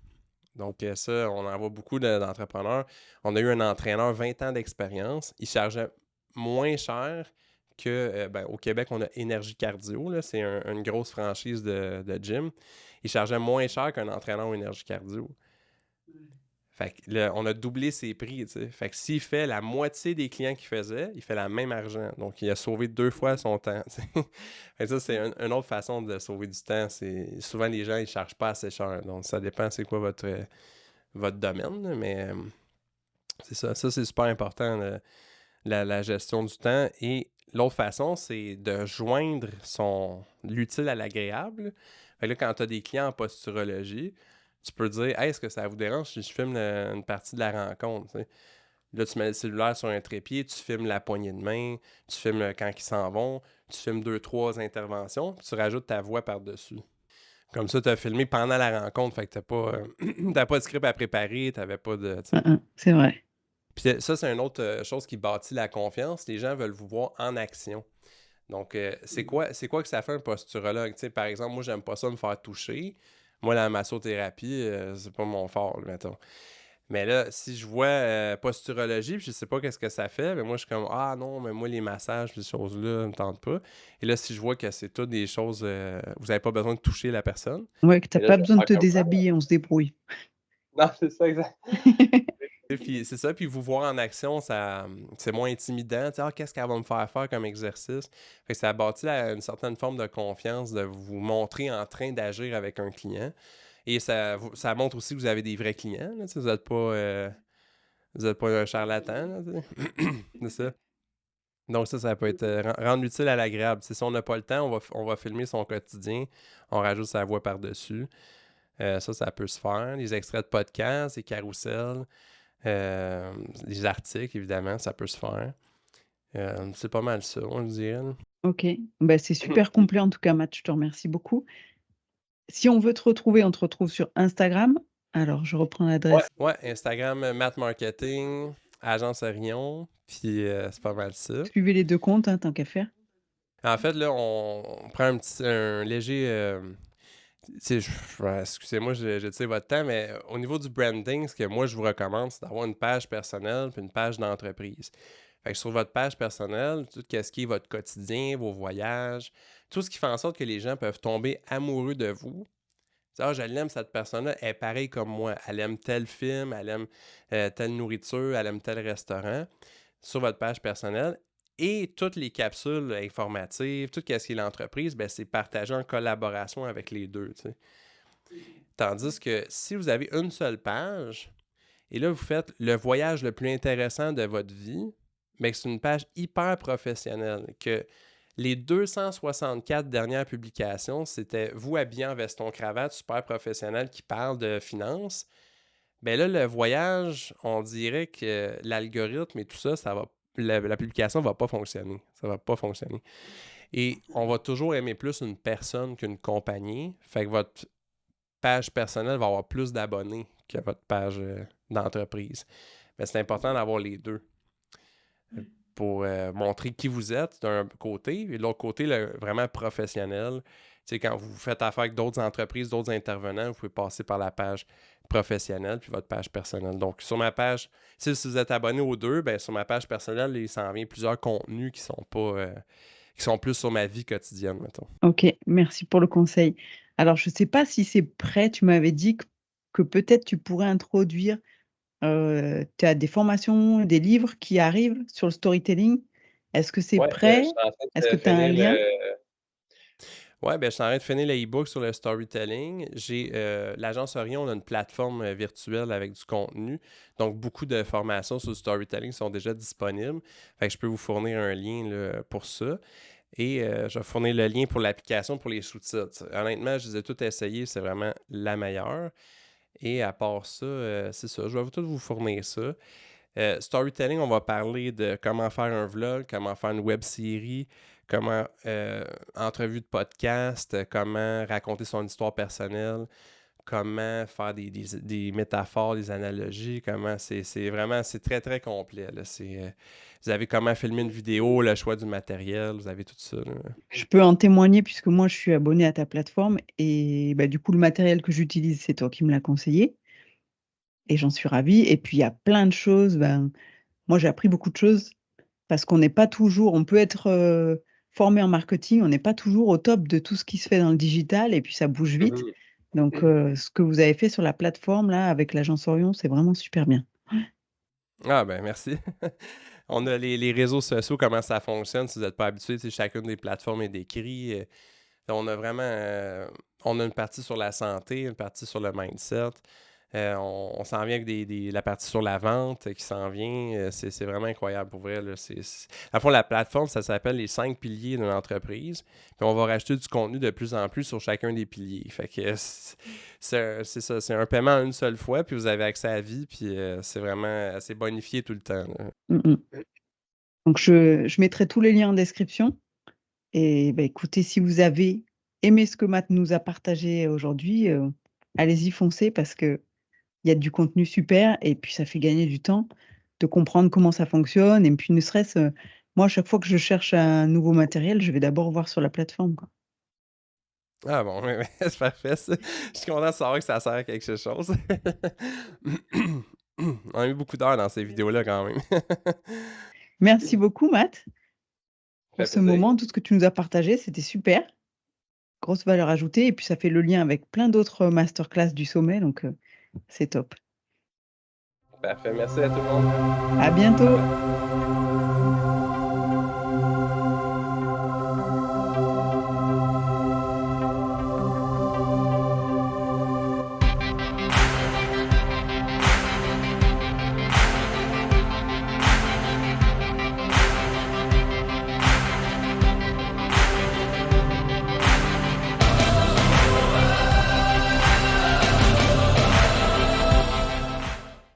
Donc, ça, on en voit beaucoup d'entrepreneurs. On a eu un entraîneur 20 ans d'expérience. Il chargeait moins cher que, au Québec, on a Énergie Cardio. Là, c'est une grosse franchise de gym. Il chargeait moins cher qu'un entraîneur au Énergie Cardio. Fait que là, on a doublé ses prix, tu sais. Fait que s'il fait la moitié des clients qu'il faisait, il fait la même argent. Donc, il a sauvé 2 fois son temps, tu sais. Fait que ça, c'est une autre façon de sauver du temps. Souvent, les gens, ils ne chargent pas assez cher. Donc, ça dépend c'est quoi votre domaine, là, mais c'est ça. Ça, c'est super important, la gestion du temps. Et l'autre façon, c'est de joindre l'utile à l'agréable. Fait que là, quand tu as des clients en posturologie, tu peux dire « Hey, est-ce que ça vous dérange si je filme une partie de la rencontre? » T'sais. Là, tu mets le cellulaire sur un trépied, tu filmes la poignée de main, tu filmes quand ils s'en vont, tu filmes 2-3 interventions, puis tu rajoutes ta voix par-dessus. Comme ça, tu as filmé pendant la rencontre, fait que t'as pas de script à préparer, t'avais pas de... C'est vrai. Puis ça, c'est une autre chose qui bâtit la confiance. Les gens veulent vous voir en action. Donc, c'est quoi que ça fait un posturologue? T'sais, par exemple, moi, j'aime pas ça me faire toucher. Moi, la massothérapie, c'est pas mon fort, là, mettons. Mais là, si je vois posturologie, puis je sais pas qu'est-ce que ça fait, mais moi, je suis comme, ah non, mais moi, les massages, ces choses-là, me tentent pas. Et là, si je vois que c'est toutes des choses, vous avez pas besoin de toucher la personne. Ouais, que tu Et là, pas je vais besoin de faire te comme, déshabiller, on se débrouille. non, c'est ça, exact. Et puis, c'est ça, puis vous voir en action, c'est moins intimidant. Tu sais, qu'est-ce qu'elle va me faire comme exercice? Fait que ça bâtit une certaine forme de confiance de vous montrer en train d'agir avec un client. Et ça montre aussi que vous avez des vrais clients. Là, vous n'êtes pas un charlatan. Là, c'est ça. Donc ça peut être rendre l'utile à l'agréable. Si on n'a pas le temps, on va filmer son quotidien, on rajoute sa voix par-dessus. Ça peut se faire. Les extraits de podcasts, les carousels. Les articles, évidemment, ça peut se faire. C'est pas mal ça, on le dirait. Là. OK. C'est super complet en tout cas, Matt, je te remercie beaucoup. Si on veut te retrouver, on te retrouve sur Instagram. Alors, je reprends l'adresse. Ouais, Instagram, Matt Marketing, Agence Orion, puis c'est pas mal ça. Suivez les 2 comptes, hein, tant qu'à faire. En fait, là, on prend un léger... excusez-moi, je tire votre temps, mais au niveau du branding, ce que moi, je vous recommande, c'est d'avoir une page personnelle puis une page d'entreprise. Fait que sur votre page personnelle, tout ce qui est votre quotidien, vos voyages, tout ce qui fait en sorte que les gens peuvent tomber amoureux de vous. Je l'aime, cette personne-là, elle est pareille comme moi. Elle aime tel film, elle aime telle nourriture, elle aime tel restaurant. Sur votre page personnelle, Et toutes les capsules informatives, tout ce qui est l'entreprise, ben, c'est partagé en collaboration avec les deux, tu sais. Tandis que si vous avez une seule page, et là, vous faites le voyage le plus intéressant de votre vie, mais c'est une page hyper professionnelle. Que les 264 dernières publications, c'était vous habillé en veston-cravate, super professionnel, qui parle de finances. Bien là, le voyage, on dirait que l'algorithme et tout ça, la publication ne va pas fonctionner. Ça ne va pas fonctionner. Et on va toujours aimer plus une personne qu'une compagnie. Fait que votre page personnelle va avoir plus d'abonnés que votre page d'entreprise. Mais c'est important d'avoir les deux pour montrer qui vous êtes d'un côté, et de l'autre côté, vraiment professionnel. Tu sais, quand vous faites affaire avec d'autres entreprises, d'autres intervenants, vous pouvez passer par la page professionnelle puis votre page personnelle. Donc, sur ma page, si vous êtes abonné aux deux, ben sur ma page personnelle, il s'en vient plusieurs contenus qui sont pas qui sont plus sur ma vie quotidienne, mettons. Ok, merci pour le conseil. Alors, je ne sais pas si c'est prêt, tu m'avais dit que peut-être tu pourrais introduire, tu as des formations, des livres qui arrivent sur le storytelling. Est-ce que c'est Ouais, je prêt? suis en train Est-ce de que tu as un finir lien? Ouais, ben, je suis en train de finir le e-book sur le storytelling. J'ai l'agence Orion, on a une plateforme virtuelle avec du contenu. Donc, beaucoup de formations sur le storytelling sont déjà disponibles. Fait que je peux vous fournir un lien là, pour ça. Et je vais fournir le lien pour l'application pour les sous-titres. Honnêtement, je les ai toutes essayées, c'est vraiment la meilleure. Et à part ça, c'est ça. Je vais tout vous fournir ça. Storytelling, on va parler de comment faire un vlog, comment faire une web série, comment entrevue de podcast, comment raconter son histoire personnelle, comment faire des métaphores, des analogies, comment c'est vraiment, c'est très, très complet. Là. Vous avez comment filmer une vidéo, le choix du matériel, vous avez tout ça. Là. Je peux en témoigner puisque moi, je suis abonnée à ta plateforme et bah, du coup, le matériel que j'utilise, c'est toi qui me l'as conseillé et j'en suis ravie. Et puis, il y a plein de choses. Ben, moi, j'ai appris beaucoup de choses parce qu'on n'est pas toujours, on peut être formé en marketing, on n'est pas toujours au top de tout ce qui se fait dans le digital et puis ça bouge vite. Mhm. Donc, ce que vous avez fait sur la plateforme, là, avec l'agence Orion, c'est vraiment super bien. Ah ben merci. On a les réseaux sociaux, comment ça fonctionne, si vous n'êtes pas habitué, chacune des plateformes est décrite. On a vraiment on a une partie sur la santé, une partie sur le mindset. On s'en vient avec la partie sur la vente qui s'en vient. C'est vraiment incroyable pour vrai. Là. À fond, la plateforme, ça s'appelle les 5 piliers d'une entreprise. Puis on va rajouter du contenu de plus en plus sur chacun des piliers. Fait que c'est ça, c'est un paiement une seule fois, puis vous avez accès à vie, puis c'est vraiment assez bonifié tout le temps. Là. Mm, mm. Donc, je mettrai tous les liens en description. Et bah, écoutez, si vous avez aimé ce que Matt nous a partagé aujourd'hui, allez-y, foncez parce qu'il y a du contenu super et puis ça fait gagner du temps de comprendre comment ça fonctionne. Et puis ne serait-ce, moi, à chaque fois que je cherche un nouveau matériel, je vais d'abord voir sur la plateforme, quoi. Ah bon, oui, oui, c'est parfait ça. Je suis content de savoir que ça sert à quelque chose. On a mis beaucoup d'heures dans ces vidéos-là quand même. Merci beaucoup, Matt, pour Ça fait ce plaisir. moment. Tout ce que tu nous as partagé, c'était super. Grosse valeur ajoutée. Et puis ça fait le lien avec plein d'autres masterclass du sommet. Donc, c'est top. Parfait, merci à tout le monde. À bientôt.